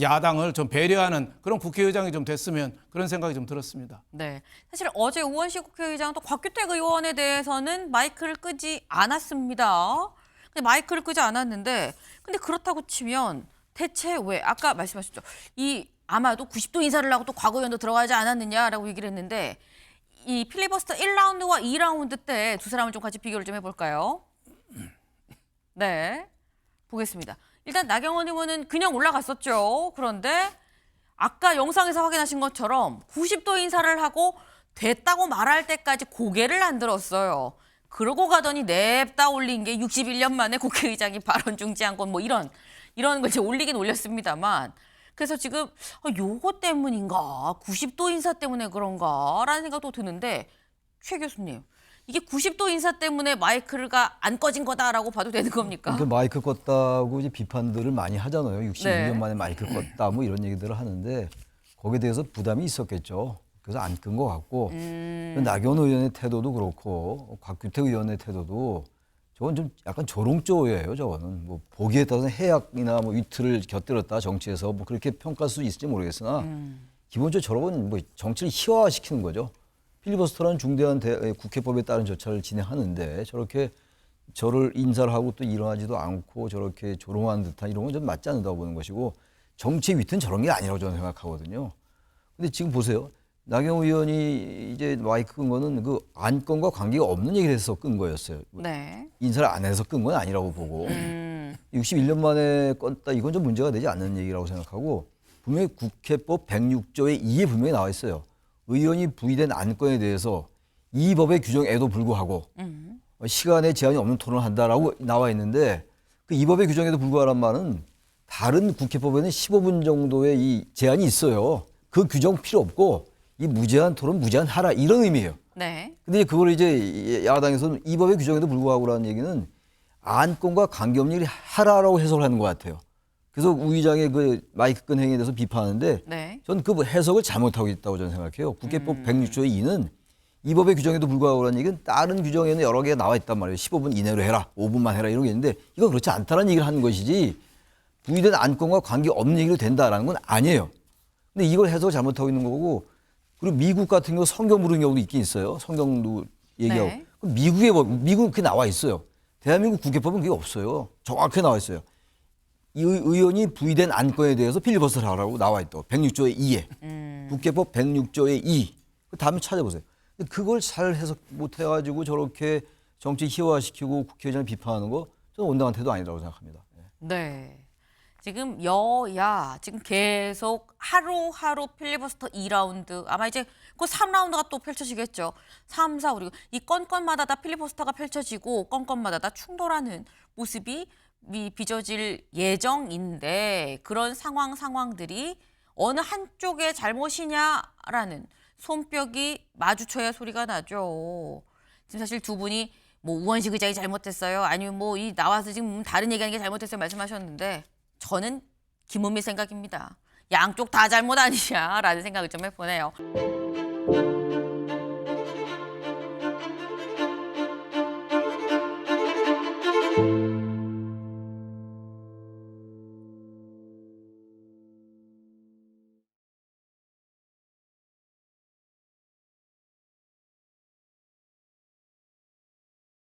야당을 좀 배려하는 그런 국회의장이 좀 됐으면 그런 생각이 좀 들었습니다. 네, 사실 어제 우원식 국회의장 또 곽규택 의원에 대해서는 마이크를 끄지 않았습니다. 근데 마이크를 끄지 않았는데 근데 그렇다고 치면 대체 왜 아까 말씀하셨죠. 이 아마도 90도 인사를 하고 또 곽 의원도 들어가지 않았느냐라고 얘기를 했는데 이 필리버스터 1라운드와 2라운드 때 두 사람을 좀 같이 비교를 좀 해볼까요? 네, 보겠습니다. 일단 나경원 의원은 그냥 올라갔었죠. 그런데 아까 영상에서 확인하신 것처럼 90도 인사를 하고 됐다고 말할 때까지 고개를 안 들었어요. 그러고 가더니 냅다 올린 게 61년 만에 국회의장이 발언 중지 한 건 뭐 이런 걸 이제 올리긴 올렸습니다만 그래서 지금 요거 때문인가 90도 인사 때문에 그런가라는 생각도 드는데 최 교수님 이게 90도 인사 때문에 마이크가 안 꺼진 거다라고 봐도 되는 겁니까? 그 마이크 껐다고 이제 비판들을 많이 하잖아요. 61년 네. 만에 마이크 껐다 뭐 이런 얘기들을 하는데 거기에 대해서 부담이 있었겠죠. 그래서 안 끈 것 같고 나경원 의원의 태도도 그렇고 곽규택 의원의 태도도 저건 좀 약간 조롱조예요. 저거는 뭐 보기에 따라서 해악이나 뭐 위트를 곁들였다 정치에서 뭐 그렇게 평가할 수 있을지 모르겠으나 기본적으로 저런 뭐 정치를 희화화시키는 거죠. 필리버스터라는 중대한 국회법에 따른 절차를 진행하는데 저렇게 저를 인사를 하고 또 일어나지도 않고 저렇게 조롱하는 듯한 이런 건 좀 맞지 않는다고 보는 것이고 정치의 위트는 저런 게 아니라고 저는 생각하거든요. 근데 지금 보세요. 나경원 의원이 이제 마이크 끈 거는 그 안건과 관계가 없는 얘기를 해서 끈 거였어요. 네. 인사를 안 해서 끈 건 아니라고 보고 61년 만에 껐다 이건 좀 문제가 되지 않는 얘기라고 생각하고 분명히 국회법 106조의 2에 분명히 나와 있어요. 의원이 부의된 안건에 대해서 이 법의 규정에도 불구하고 시간에 제한이 없는 토론을 한다라고 나와 있는데 그 이 법의 규정에도 불구하란 말은 다른 국회법에는 15분 정도의 이 제한이 있어요. 그 규정 필요 없고 이 무제한 토론, 무제한 하라 이런 의미예요. 네. 근데 그걸 이제 야당에서는 이 법의 규정에도 불구하고라는 얘기는 안건과 관계없는 일이 하라라고 해석을 하는 것 같아요. 그래서 우 의장의 그 마이크 끈 행위에 대해서 비판하는데 네. 저는 그 해석을 잘못하고 있다고 저는 생각해요. 국회법 106조의 2는 이 법의 규정에도 불구하고라는 얘기는 다른 규정에는 여러 개가 나와 있단 말이에요. 15분 이내로 해라, 5분만 해라 이런 게 있는데 이건 그렇지 않다는 얘기를 하는 것이지 부의된 안건과 관계없는 얘기로 된다라는 건 아니에요. 근데 이걸 해석을 잘못하고 있는 거고 그리고 미국 같은 경우 성경 부르는 경우도 있긴 있어요. 성경도 얘기하고. 네. 그럼 미국의 법, 미국은 그게 나와 있어요. 대한민국 국회법은 그게 없어요. 정확하게 나와 있어요. 이 의원이 부의된 안건에 대해서 필리버스터를 하라고 나와 있다고. 106조의 2에. 국회법 106조의 2. 그 다음에 찾아보세요. 근데 그걸 잘 해석 못 해가지고 저렇게 정치 희화화시키고 국회의장을 비판하는 거 저는 온당한 태도 아니라고 생각합니다. 네. 지금 여야 지금 계속 하루하루 필리버스터 2라운드 아마 이제 그 3라운드가 또 펼쳐지겠죠. 3, 4, 5 그리고 이 건건마다 다 필리버스터가 펼쳐지고 건건마다 다 충돌하는 모습이 빚어질 예정인데 그런 상황들이 어느 한쪽의 잘못이냐라는 손뼉이 마주쳐야 소리가 나죠. 지금 사실 두 분이 뭐 우원식 의장이 잘못했어요. 아니면 뭐 이 나와서 지금 다른 얘기하는 게 잘못했어요 말씀하셨는데 저는 김은미 생각입니다. 양쪽 다 잘못 아니냐라는 생각을 좀 해보네요.